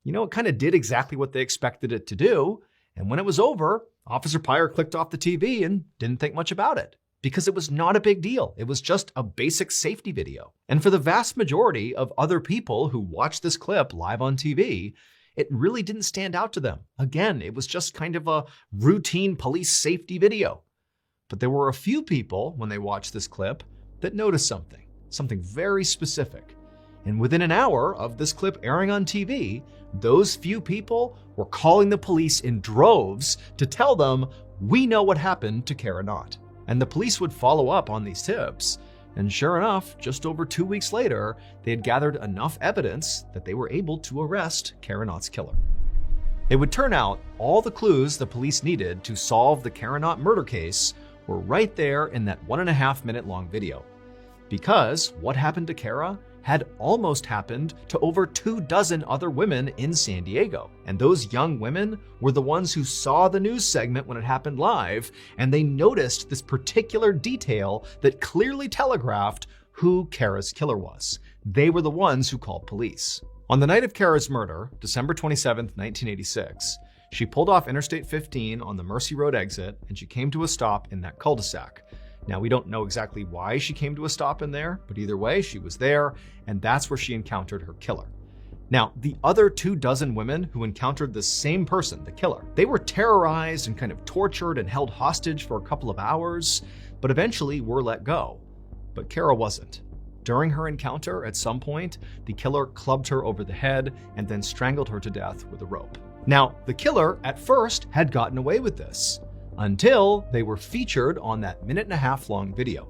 It kind of did exactly what they expected it to do. And when it was over, Officer Pyre clicked off the TV and didn't think much about it, because it was not a big deal. It was just a basic safety video. And for the vast majority of other people who watched this clip live on TV, it really didn't stand out to them. Again, it was just kind of a routine police safety video. But there were a few people, when they watched this clip, that noticed something very specific. And within an hour of this clip airing on TV, those few people were calling the police in droves to tell them, we know what happened to Kara Knott. And the police would follow up on these tips. And sure enough, just over 2 weeks later, they had gathered enough evidence that they were able to arrest Kara Knott's killer. It would turn out all the clues the police needed to solve the Kara Knott murder case were right there in that 1.5 minute long video. Because what happened to Kara had almost happened to over 24 other women in San Diego. And those young women were the ones who saw the news segment when it happened live, and they noticed this particular detail that clearly telegraphed who Kara's killer was. They were the ones who called police. On the night of Kara's murder, December 27, 1986, she pulled off Interstate 15 on the Mercy Road exit, and she came to a stop in that cul-de-sac. Now, we don't know exactly why she came to a stop in there, but either way, she was there, and that's where she encountered her killer. Now, the other 24 women who encountered the same person, the killer, they were terrorized and kind of tortured and held hostage for a couple of hours, but eventually were let go. But Kara wasn't. During her encounter, at some point, the killer clubbed her over the head and then strangled her to death with a rope. Now, the killer, at first, had gotten away with this, until they were featured on that 1.5 minute long video.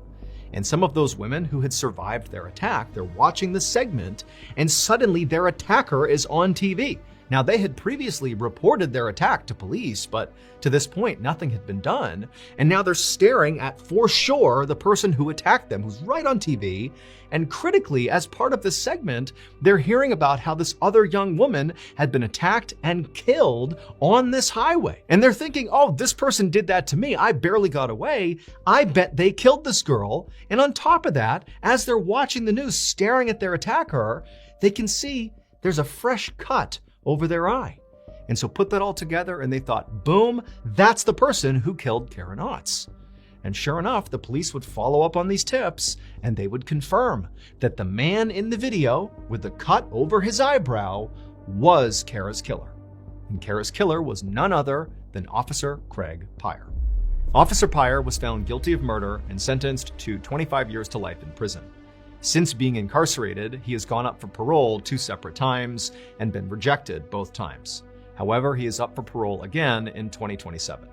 And some of those women who had survived their attack, they're watching the segment, and suddenly their attacker is on TV. Now, they had previously reported their attack to police, but to this point, nothing had been done. And now they're staring at, for sure, the person who attacked them, who's right on TV. And critically, as part of this segment, they're hearing about how this other young woman had been attacked and killed on this highway. And they're thinking, oh, this person did that to me. I barely got away. I bet they killed this girl. And on top of that, as they're watching the news, staring at their attacker, they can see there's a fresh cut over their eye. And so put that all together and they thought, boom, that's the person who killed Kara Knott. And sure enough, the police would follow up on these tips and they would confirm that the man in the video with the cut over his eyebrow was Kara's killer. And Kara's killer was none other than Officer Craig Pyre. Officer Pyre was found guilty of murder and sentenced to 25 years to life in prison. Since being incarcerated, he has gone up for parole 2 separate times and been rejected both times. However, he is up for parole again in 2027.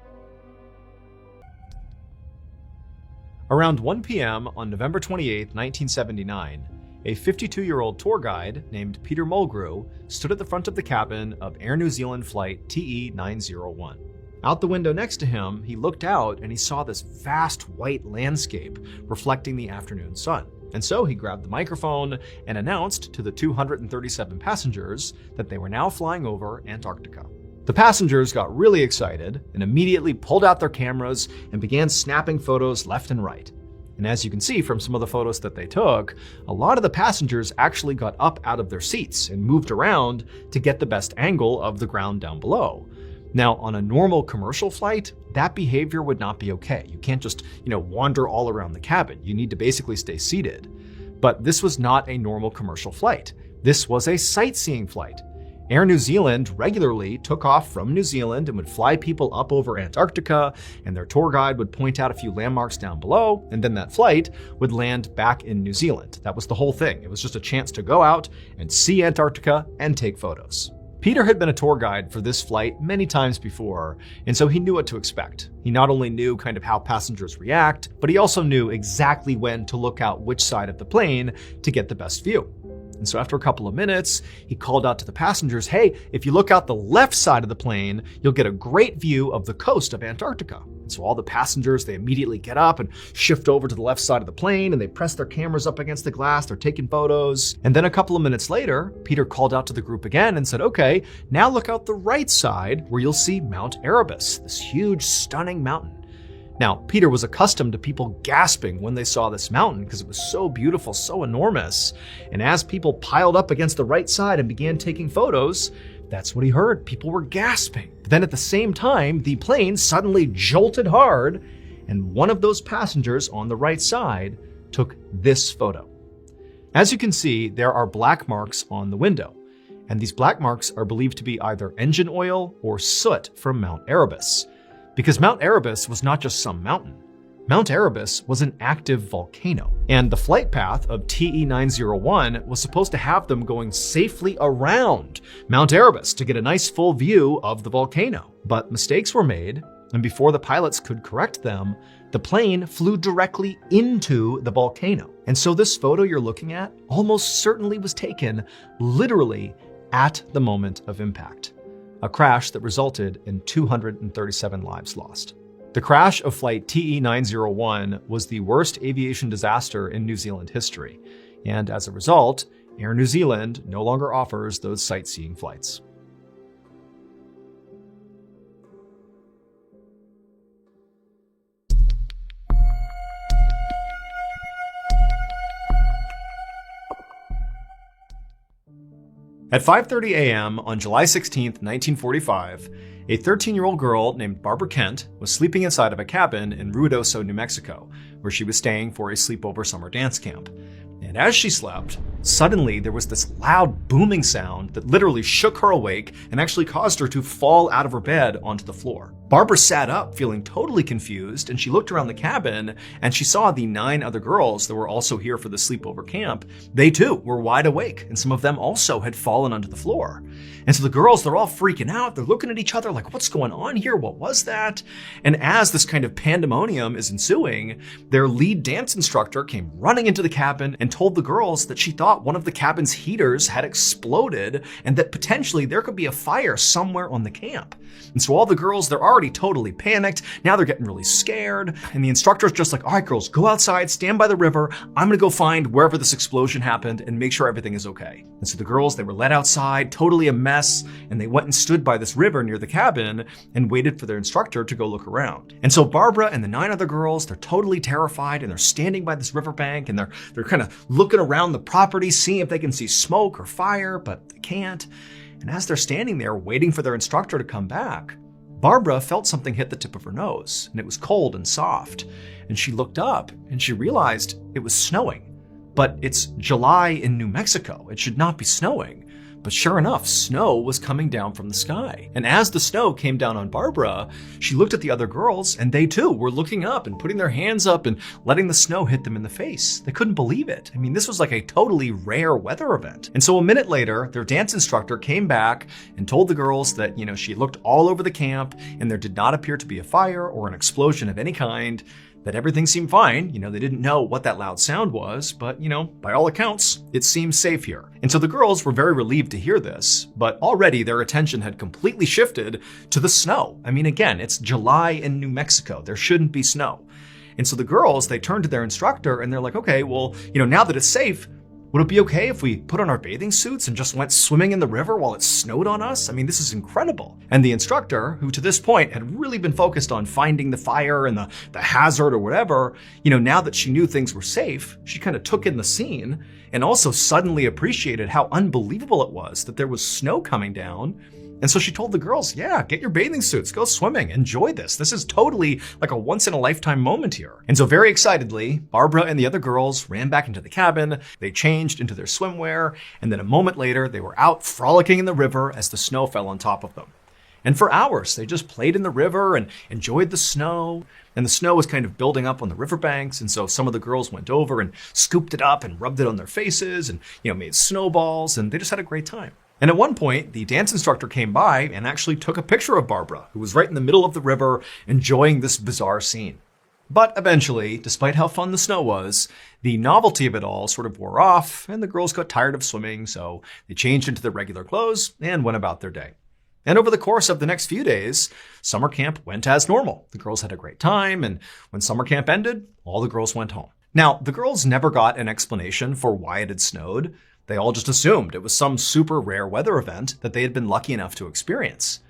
Around 1 p.m. on November 28, 1979, a 52-year-old tour guide named Peter Mulgrew stood at the front of the cabin of Air New Zealand flight TE901. Out the window next to him, he looked out and he saw this vast white landscape reflecting the afternoon sun. And so he grabbed the microphone and announced to the 237 passengers that they were now flying over Antarctica. The passengers got really excited and immediately pulled out their cameras and began snapping photos left and right. And as you can see from some of the photos that they took, a lot of the passengers actually got up out of their seats and moved around to get the best angle of the ground down below. Now, on a normal commercial flight, that behavior would not be okay. You can't just, wander all around the cabin. You need to basically stay seated. But this was not a normal commercial flight. This was a sightseeing flight. Air New Zealand regularly took off from New Zealand and would fly people up over Antarctica, and their tour guide would point out a few landmarks down below, and then that flight would land back in New Zealand. That was the whole thing. It was just a chance to go out and see Antarctica and take photos. Peter had been a tour guide for this flight many times before, and so he knew what to expect. He not only knew kind of how passengers react, but he also knew exactly when to look out which side of the plane to get the best view. And so after a couple of minutes, he called out to the passengers, hey, if you look out the left side of the plane, you'll get a great view of the coast of Antarctica. And so all the passengers, they immediately get up and shift over to the left side of the plane and they press their cameras up against the glass, they're taking photos. And then a couple of minutes later, Peter called out to the group again and said, okay, now look out the right side where you'll see Mount Erebus, this huge, stunning mountain. Now, Peter was accustomed to people gasping when they saw this mountain because it was so beautiful, so enormous. And as people piled up against the right side and began taking photos, that's what he heard. People were gasping. But then at the same time, the plane suddenly jolted hard, and one of those passengers on the right side took this photo. As you can see, there are black marks on the window, and these black marks are believed to be either engine oil or soot from Mount Erebus. Because Mount Erebus was not just some mountain. Mount Erebus was an active volcano, and the flight path of TE901 was supposed to have them going safely around Mount Erebus to get a nice full view of the volcano. But mistakes were made, and before the pilots could correct them, the plane flew directly into the volcano. And so this photo you're looking at almost certainly was taken literally at the moment of impact. a crash that resulted in 237 lives lost. The crash of Flight TE901 was the worst aviation disaster in New Zealand history, and as a result, Air New Zealand no longer offers those sightseeing flights. At 5:30 a.m. on July 16, 1945, a 13-year-old girl named Barbara Kent was sleeping inside of a cabin in Ruidoso, New Mexico, where she was staying for a sleepover summer dance camp. And as she slept, suddenly there was this loud booming sound that literally shook her awake and actually caused her to fall out of her bed onto the floor. Barbara sat up, feeling totally confused, and she looked around the cabin and she saw the 9 other girls that were also here for the sleepover camp. They too were wide awake, and some of them also had fallen onto the floor. And so the girls, they're all freaking out. They're looking at each other like, what's going on here? What was that? And as this kind of pandemonium is ensuing, their lead dance instructor came running into the cabin and told the girls that she thought one of the cabin's heaters had exploded and that potentially there could be a fire somewhere on the camp. And so all the girls, they're already totally panicked. Now they're getting really scared. And the instructor's just like, all right, girls, go outside, stand by the river. I'm gonna go find wherever this explosion happened and make sure everything is okay. And so the girls, they were led outside, totally a mess, and they went and stood by this river near the cabin and waited for their instructor to go look around. And so Barbara and the 9 other girls, they're totally terrified, and they're standing by this riverbank, and they're kind of looking around the property, seeing if they can see smoke or fire, but they can't. And as they're standing there waiting for their instructor to come back, Barbara felt something hit the tip of her nose, and it was cold and soft. And she looked up and she realized it was snowing. But it's July in New Mexico. It should not be snowing. But sure enough, snow was coming down from the sky. And as the snow came down on Barbara, she looked at the other girls, and they too were looking up and putting their hands up and letting the snow hit them in the face. They couldn't believe it. I mean, this was like a totally rare weather event. And so a minute later, their dance instructor came back and told the girls that, she looked all over the camp and there did not appear to be a fire or an explosion of any kind, that everything seemed fine. They didn't know what that loud sound was, but, by all accounts, it seemed safe here. And so the girls were very relieved to hear this, but already their attention had completely shifted to the snow. I mean, again, it's July in New Mexico. There shouldn't be snow. And so the girls, they turned to their instructor and they're like, okay, well, now that it's safe, would it be okay if we put on our bathing suits and just went swimming in the river while it snowed on us? I mean, this is incredible. And the instructor, who to this point had really been focused on finding the fire and the hazard or whatever, now that she knew things were safe, she kind of took in the scene and also suddenly appreciated how unbelievable it was that there was snow coming down. And so she told the girls, yeah, get your bathing suits, go swimming, enjoy this. This is totally like a once-in-a-lifetime moment here. And so very excitedly, Barbara and the other girls ran back into the cabin, they changed into their swimwear, and then a moment later, they were out frolicking in the river as the snow fell on top of them. And for hours, they just played in the river and enjoyed the snow. And the snow was kind of building up on the riverbanks, and so some of the girls went over and scooped it up and rubbed it on their faces and, made snowballs, and they just had a great time. And at one point, the dance instructor came by and actually took a picture of Barbara, who was right in the middle of the river enjoying this bizarre scene. But eventually, despite how fun the snow was, the novelty of it all sort of wore off, and the girls got tired of swimming, so they changed into their regular clothes and went about their day. And over the course of the next few days, summer camp went as normal. The girls had a great time, and when summer camp ended, all the girls went home. Now, the girls never got an explanation for why it had snowed. They all just assumed it was some super rare weather event that they had been lucky enough to experience.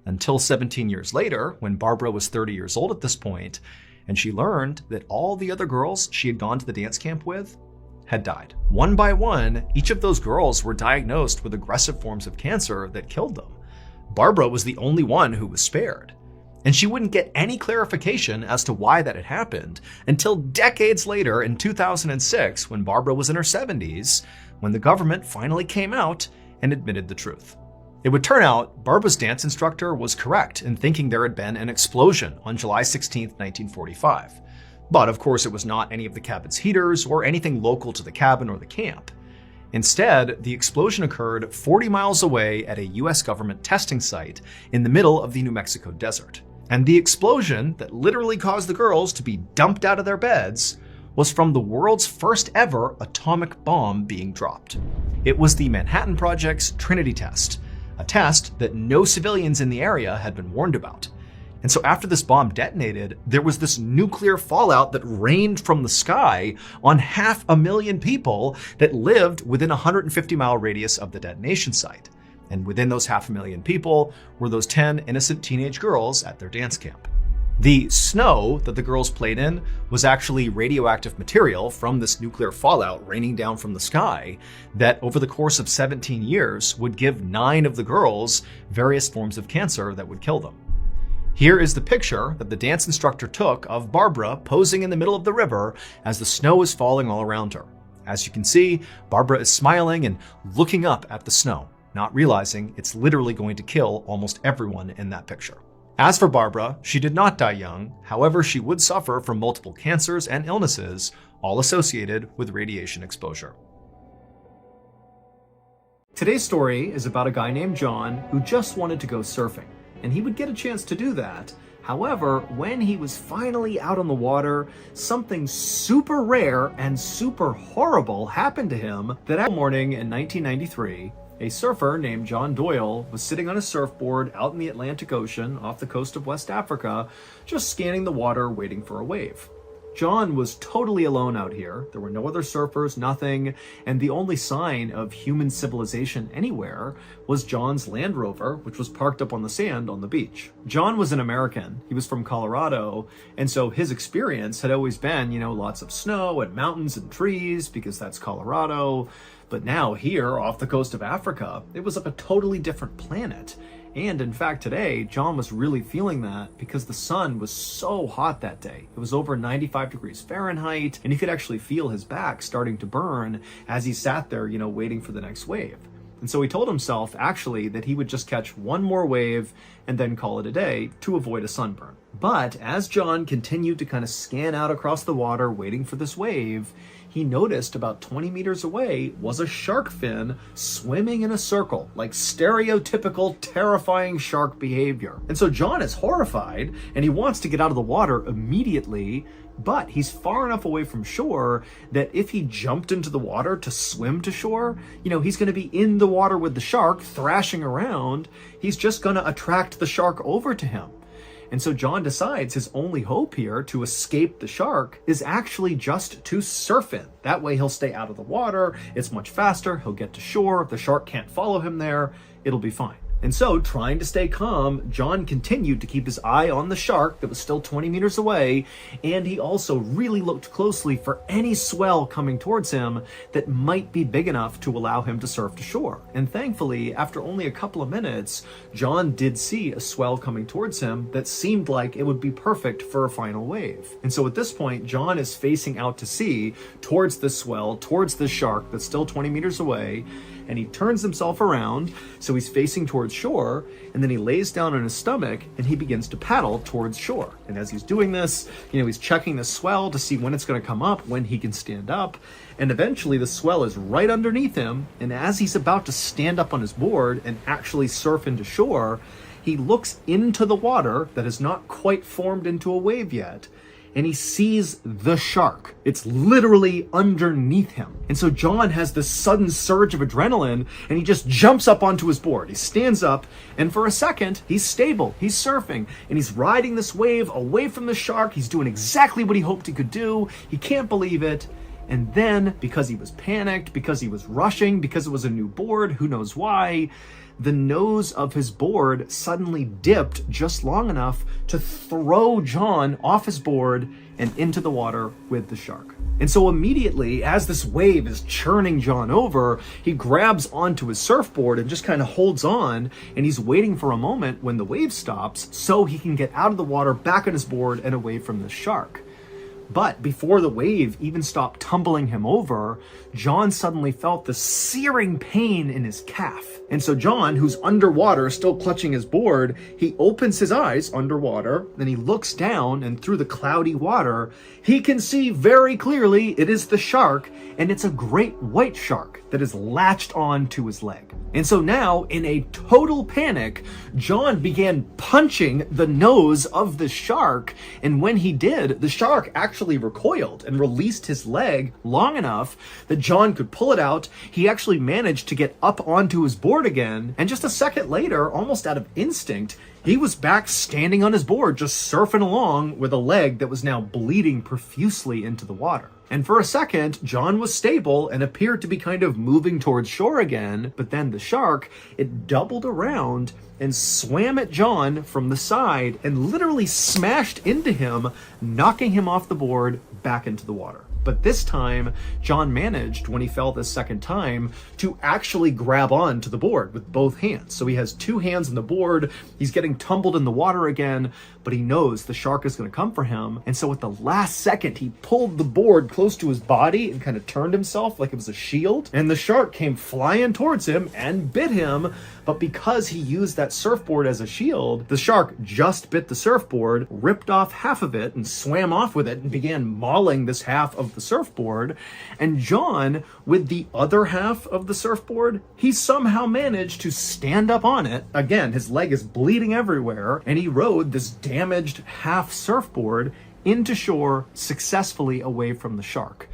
Until 17 years later, when Barbara was 30 years old at this point, and she learned that all the other girls she had gone to the dance camp with had died. One by one, each of those girls were diagnosed with aggressive forms of cancer that killed them. Barbara was the only one who was spared. And she wouldn't get any clarification as to why that had happened until decades later in 2006, when Barbara was in her 70s, when the government finally came out and admitted the truth. It would turn out Barbara's dance instructor was correct in thinking there had been an explosion on July 16, 1945. But of course, it was not any of the cabin's heaters or anything local to the cabin or the camp. Instead, the explosion occurred 40 miles away at a US government testing site in the middle of the New Mexico desert. And the explosion that literally caused the girls to be dumped out of their beds was from the world's first ever atomic bomb being dropped. It was the Manhattan Project's Trinity test, a test that no civilians in the area had been warned about. And so after this bomb detonated, there was this nuclear fallout that rained from the sky on 500,000 people that lived within a 150-mile radius of the detonation site. And within those 500,000 people were those 10 innocent teenage girls at their dance camp. The snow that the girls played in was actually radioactive material from this nuclear fallout raining down from the sky that over the course of 17 years would give 9 of the girls various forms of cancer that would kill them. Here is the picture that the dance instructor took of Barbara posing in the middle of the river as the snow is falling all around her. As you can see, Barbara is smiling and looking up at the snow, not realizing it's literally going to kill almost everyone in that picture. As for Barbara, she did not die young. However, she would suffer from multiple cancers and illnesses, all associated with radiation exposure. Today's story is about a guy named John who just wanted to go surfing, and he would get a chance to do that. However, when he was finally out on the water, something super rare and super horrible happened to him that morning in 1993. A surfer named John Doyle was sitting on a surfboard out in the Atlantic Ocean off the coast of West Africa, just scanning the water waiting for a wave. John was totally alone out here. There were no other surfers, nothing, and the only sign of human civilization anywhere was John's Land Rover, which was parked up on the sand on the beach. John was an American. He was from Colorado, and so his experience had always been, lots of snow and mountains and trees, because that's Colorado. But now here, off the coast of Africa, it was like a totally different planet. And in fact, today, John was really feeling that because the sun was so hot that day. It was over 95 degrees Fahrenheit, and he could actually feel his back starting to burn as he sat there, waiting for the next wave. And so he told himself, actually, that he would just catch one more wave and then call it a day to avoid a sunburn. But as John continued to kind of scan out across the water, waiting for this wave, he noticed about 20 meters away was a shark fin swimming in a circle, like stereotypical terrifying shark behavior. And so John is horrified and he wants to get out of the water immediately, but he's far enough away from shore that if he jumped into the water to swim to shore, he's going to be in the water with the shark thrashing around. He's just going to attract the shark over to him. And so John decides his only hope here to escape the shark is actually just to surf in. That way he'll stay out of the water, it's much faster, he'll get to shore, the shark can't follow him there, it'll be fine. And so, trying to stay calm, John continued to keep his eye on the shark that was still 20 meters away, and he also really looked closely for any swell coming towards him that might be big enough to allow him to surf to shore. And thankfully, after only a couple of minutes, John did see a swell coming towards him that seemed like it would be perfect for a final wave. And so at this point, John is facing out to sea towards the swell, towards the shark that's still 20 meters away, and he turns himself around, so he's facing towards shore, and then he lays down on his stomach and he begins to paddle towards shore. And as he's doing this, he's checking the swell to see when it's going to come up, when he can stand up, and eventually the swell is right underneath him, and as he's about to stand up on his board and actually surf into shore, he looks into the water that has not quite formed into a wave yet, and he sees the shark. It's literally underneath him. And so John has this sudden surge of adrenaline, and he just jumps up onto his board. He stands up, and for a second, he's stable, he's surfing, and he's riding this wave away from the shark. He's doing exactly what he hoped he could do. He can't believe it. And then, because he was panicked, because he was rushing, because it was a new board, who knows why, the nose of his board suddenly dipped just long enough to throw John off his board and into the water with the shark. And so immediately, as this wave is churning John over, he grabs onto his surfboard and just kind of holds on, and he's waiting for a moment when the wave stops so he can get out of the water, back on his board, and away from the shark. But before the wave even stopped tumbling him over, John suddenly felt the searing pain in his calf. And so John, who's underwater, still clutching his board, he opens his eyes underwater, then he looks down, and through the cloudy water, he can see very clearly it is the shark, and it's a great white shark that is latched on to his leg. And so now, in a total panic, John began punching the nose of the shark, and when he did, the shark actually actually recoiled and released his leg long enough that John could pull it out. He actually managed to get up onto his board again, and just a second later, almost out of instinct, he was back standing on his board, just surfing along with a leg that was now bleeding profusely into the water. And for a second, John was stable and appeared to be kind of moving towards shore again, but then the shark, it doubled around and swam at John from the side and literally smashed into him, knocking him off the board back into the water. But this time, John managed, when he fell this second time, to actually grab on to the board with both hands. So he has two hands on the board, he's getting tumbled in the water again, but he knows the shark is going to come for him. And so at the last second, he pulled the board close to his body and kind of turned himself like it was a shield. And the shark came flying towards him and bit him. But because he used that surfboard as a shield, the shark just bit the surfboard, ripped off half of it and swam off with it and began mauling this half of the surfboard. And John, with the other half of the surfboard, he somehow managed to stand up on it. Again, his leg is bleeding everywhere, and he rode this damaged half surfboard into shore successfully away from the shark.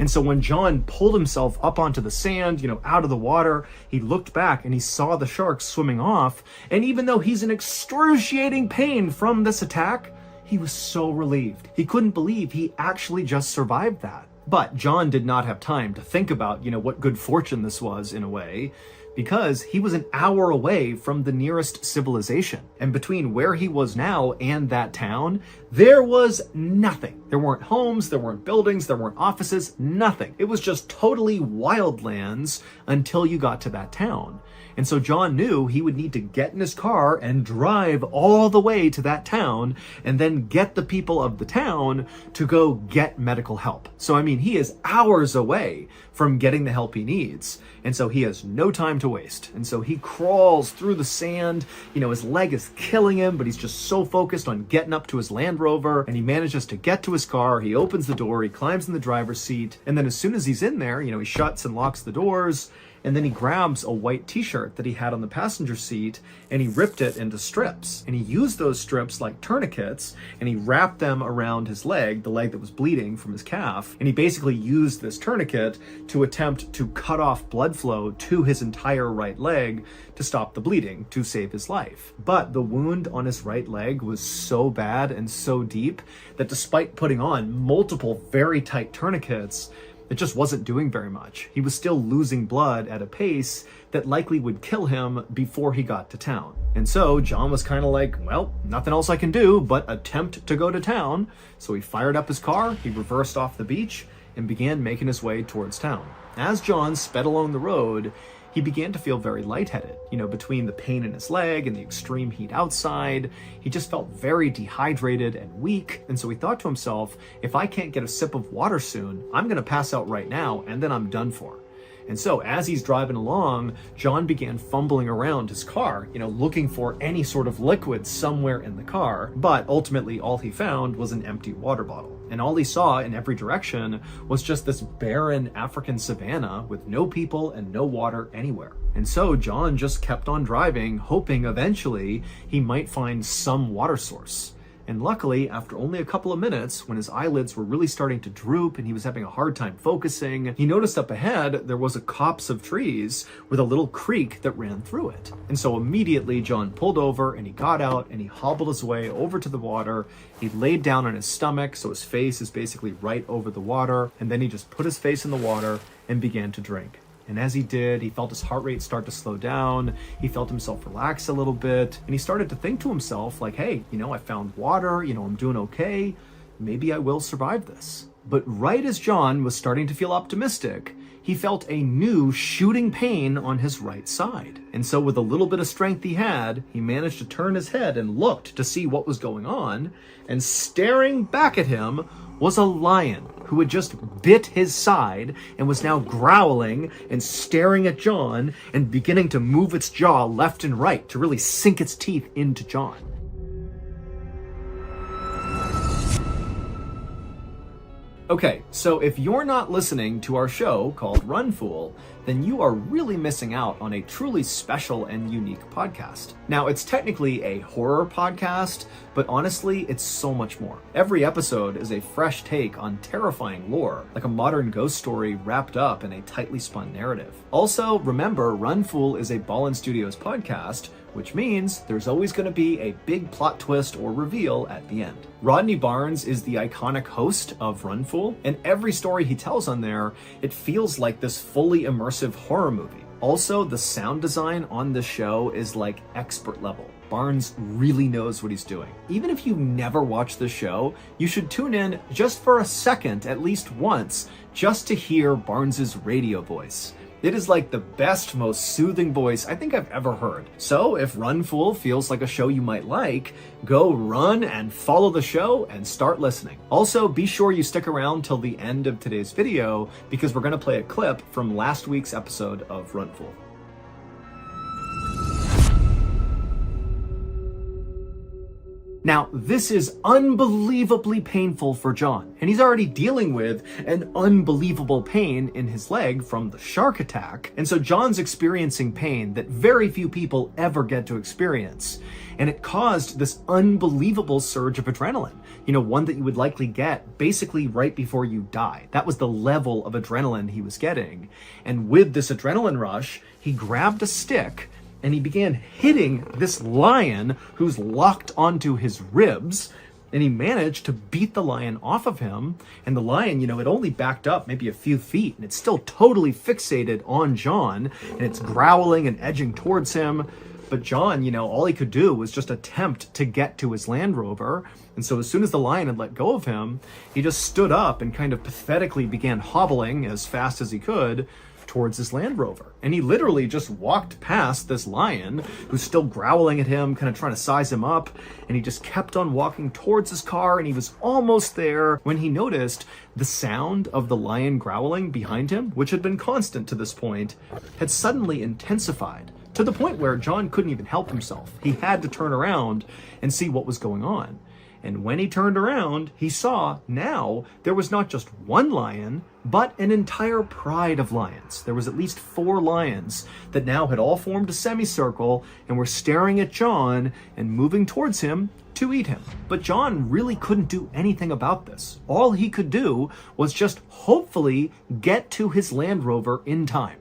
And so when John pulled himself up onto the sand, out of the water, he looked back and he saw the shark swimming off. And even though he's in excruciating pain from this attack, he was so relieved. He couldn't believe he actually just survived that. But John did not have time to think about, what good fortune this was in a way, because he was an hour away from the nearest civilization. And between where he was now and that town, there was nothing. There weren't homes, there weren't buildings, there weren't offices, nothing. It was just totally wildlands until you got to that town. And so John knew he would need to get in his car and drive all the way to that town and then get the people of the town to go get medical help. So, he is hours away from getting the help he needs. And so he has no time to waste. And so he crawls through the sand. His leg is killing him, but he's just so focused on getting up to his Land Rover, and he manages to get to his car. He opens the door, he climbs in the driver's seat, and then as soon as he's in there, he shuts and locks the doors. And then he grabs a white t-shirt that he had on the passenger seat and he ripped it into strips. And he used those strips like tourniquets and he wrapped them around his leg, the leg that was bleeding from his calf. And he basically used this tourniquet to attempt to cut off blood flow to his entire right leg to stop the bleeding, to save his life. But the wound on his right leg was so bad and so deep that despite putting on multiple very tight tourniquets, it just wasn't doing very much. He was still losing blood at a pace that likely would kill him before he got to town. And so John was kind of like, well, nothing else I can do but attempt to go to town. So he fired up his car, he reversed off the beach, and began making his way towards town. As John sped along the road, he began to feel very lightheaded. Between the pain in his leg and the extreme heat outside, he just felt very dehydrated and weak. And so he thought to himself, if I can't get a sip of water soon, I'm going to pass out right now and then I'm done for. And so as he's driving along, John began fumbling around his car, looking for any sort of liquid somewhere in the car. But ultimately, all he found was an empty water bottle. And all he saw in every direction was just this barren African savanna with no people and no water anywhere. And so John just kept on driving, hoping eventually he might find some water source. And luckily, after only a couple of minutes, when his eyelids were really starting to droop and he was having a hard time focusing, he noticed up ahead there was a copse of trees with a little creek that ran through it. And so immediately John pulled over and he got out and he hobbled his way over to the water. He laid down on his stomach, so his face is basically right over the water. And then he just put his face in the water and began to drink. And as he did, he felt his heart rate start to slow down. He felt himself relax a little bit. And he started to think to himself like, hey, I found water, I'm doing okay. Maybe I will survive this. But right as John was starting to feel optimistic, he felt a new shooting pain on his right side. And so with a little bit of strength he had, he managed to turn his head and looked to see what was going on. And staring back at him was a lion who had just bit his side and was now growling and staring at John and beginning to move its jaw left and right to really sink its teeth into John. Okay, so if you're not listening to our show called Run Fool, then you are really missing out on a truly special and unique podcast. Now, it's technically a horror podcast, but honestly, it's so much more. Every episode is a fresh take on terrifying lore, like a modern ghost story wrapped up in a tightly spun narrative. Also, remember, Run Fool is a Ballen Studios podcast, which means there's always going to be a big plot twist or reveal at the end. Rodney Barnes is the iconic host of Run Fool, and every story he tells on there, it feels like this fully immersive horror movie. Also, the sound design on this show is like expert level. Barnes really knows what he's doing. Even if you never watch the show, you should tune in just for a second, at least once, just to hear Barnes's radio voice. It is like the best, most soothing voice I think I've ever heard. So if Run Fool feels like a show you might like, go run and follow the show and start listening. Also, be sure you stick around till the end of today's video because we're going to play a clip from last week's episode of Run Fool. Now, this is unbelievably painful for John, and he's already dealing with an unbelievable pain in his leg from the shark attack, and so John's experiencing pain that very few people ever get to experience, and it caused this unbelievable surge of adrenaline, one that you would likely get basically right before you die. That was the level of adrenaline he was getting, and with this adrenaline rush, he grabbed a stick and he began hitting this lion who's locked onto his ribs, and he managed to beat the lion off of him. And the lion, it only backed up maybe a few feet, and it's still totally fixated on John, and it's growling and edging towards him. But John, all he could do was just attempt to get to his Land Rover. And so as soon as the lion had let go of him, he just stood up and kind of pathetically began hobbling as fast as he could towards his Land Rover. And he literally just walked past this lion who's still growling at him, kind of trying to size him up, and he just kept on walking towards his car, and he was almost there when he noticed the sound of the lion growling behind him, which had been constant to this point, had suddenly intensified to the point where John couldn't even help himself. He had to turn around and see what was going on. And when he turned around, he saw now there was not just one lion, but an entire pride of lions. There was at least 4 lions that now had all formed a semicircle and were staring at John and moving towards him to eat him. But John really couldn't do anything about this. All he could do was just hopefully get to his Land Rover in time.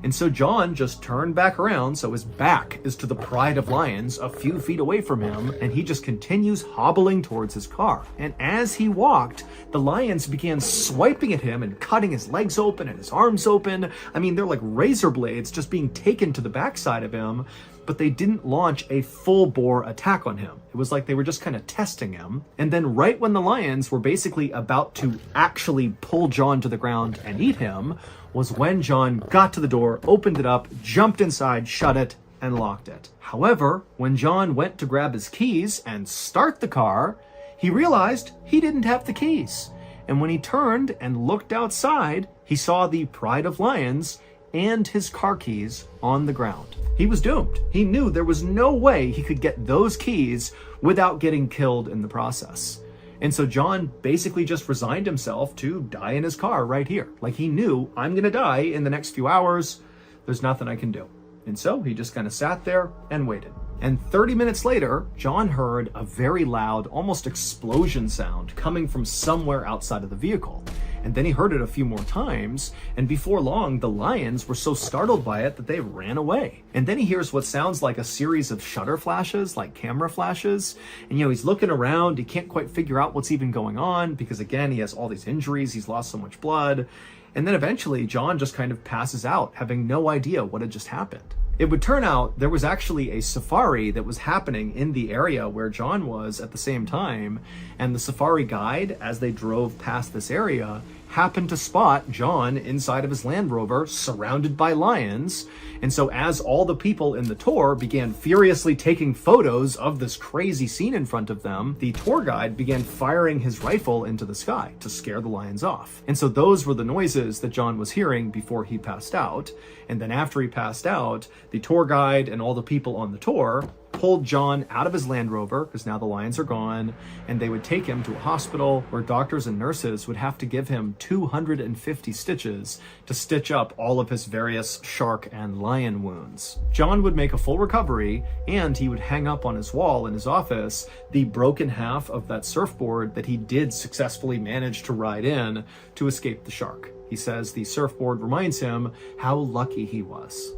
And so John just turned back around, so his back is to the pride of lions a few feet away from him, and he just continues hobbling towards his car. And as he walked, the lions began swiping at him and cutting his legs open and his arms open. I mean, they're like razor blades just being taken to the backside of him, but they didn't launch a full-bore attack on him. It was like they were just kind of testing him. And then right when the lions were basically about to actually pull John to the ground and eat him, was when John got to the door, opened it up, jumped inside, shut it, and locked it. However, when John went to grab his keys and start the car, he realized he didn't have the keys. And when he turned and looked outside, he saw the pride of lions and his car keys on the ground. He was doomed. He knew there was no way he could get those keys without getting killed in the process. And so John basically just resigned himself to die in his car right here. Like he knew, I'm gonna die in the next few hours. There's nothing I can do. And so he just kind of sat there and waited. And 30 minutes later, John heard a very loud, almost explosion sound coming from somewhere outside of the vehicle. And then he heard it a few more times, and before long, the lions were so startled by it that they ran away. And then he hears what sounds like a series of shutter flashes, like camera flashes. And he's looking around, he can't quite figure out what's even going on, because again, he has all these injuries, he's lost so much blood. And then eventually, John just kind of passes out, having no idea what had just happened. It would turn out there was actually a safari that was happening in the area where John was at the same time, and the safari guide, as they drove past this area, happened to spot John inside of his Land Rover surrounded by lions. And so as all the people in the tour began furiously taking photos of this crazy scene in front of them, the tour guide began firing his rifle into the sky to scare the lions off. And so those were the noises that John was hearing before he passed out. And then after he passed out, the tour guide and all the people on the tour pulled John out of his Land Rover, because now the lions are gone, and they would take him to a hospital where doctors and nurses would have to give him 250 stitches to stitch up all of his various shark and lion wounds. John would make a full recovery, and he would hang up on his wall in his office the broken half of that surfboard that he did successfully manage to ride in to escape the shark. He says the surfboard reminds him how lucky he was.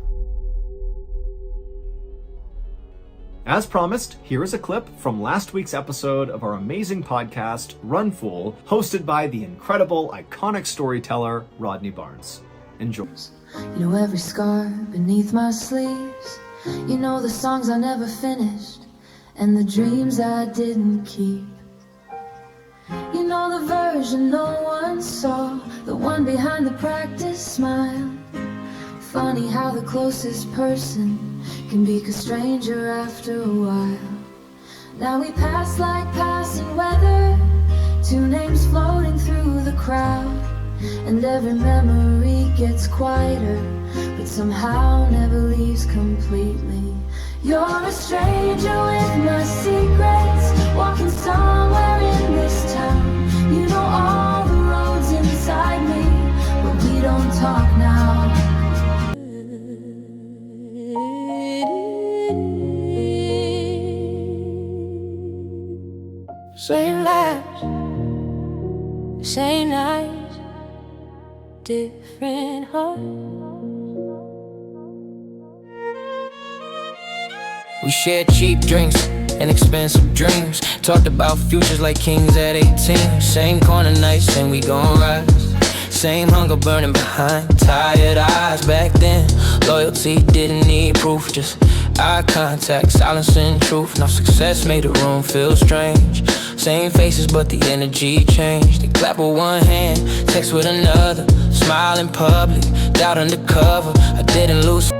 As promised, here is a clip from last week's episode of our amazing podcast, Run Fool, hosted by the incredible, iconic storyteller, Rodney Barnes. Enjoy. You know every scar beneath my sleeves. You know the songs I never finished and the dreams I didn't keep. You know the version no one saw, the one behind the practice smile. Funny how the closest person can be a stranger after a while. Now we pass like passing weather, two names floating through the crowd, and every memory gets quieter, but somehow never leaves completely. You're a stranger with my secrets, walking somewhere in this town. You know all the roads inside me, but we don't talk now. Same lives, same nights, different hearts. We shared cheap drinks and expensive dreams. Talked about futures like kings at 18. Same corner nights and we gon' rise. Same hunger burning behind tired eyes. Back then, loyalty didn't need proof, just eye contact, silence and truth. Now success made the room feel strange. Same faces but the energy changed. They clap with one hand, text with another, smile in public, doubt undercover. I didn't lose.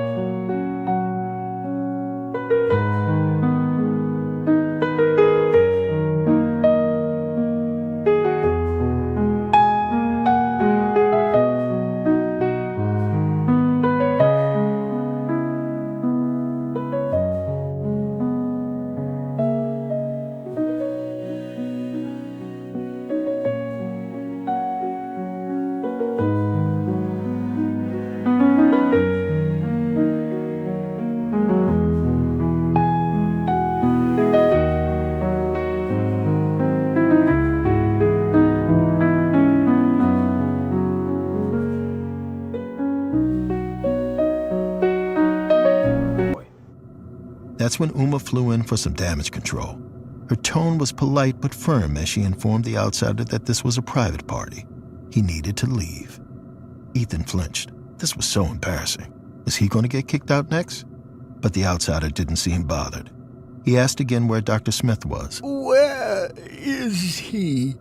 That's when Uma flew in for some damage control. Her tone was polite but firm as she informed the outsider that this was a private party. He needed to leave. Ethan flinched. This was so embarrassing. Was he going to get kicked out next? But the outsider didn't seem bothered. He asked again where Dr. Smith was. Where is he?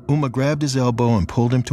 Uma grabbed his elbow and pulled him to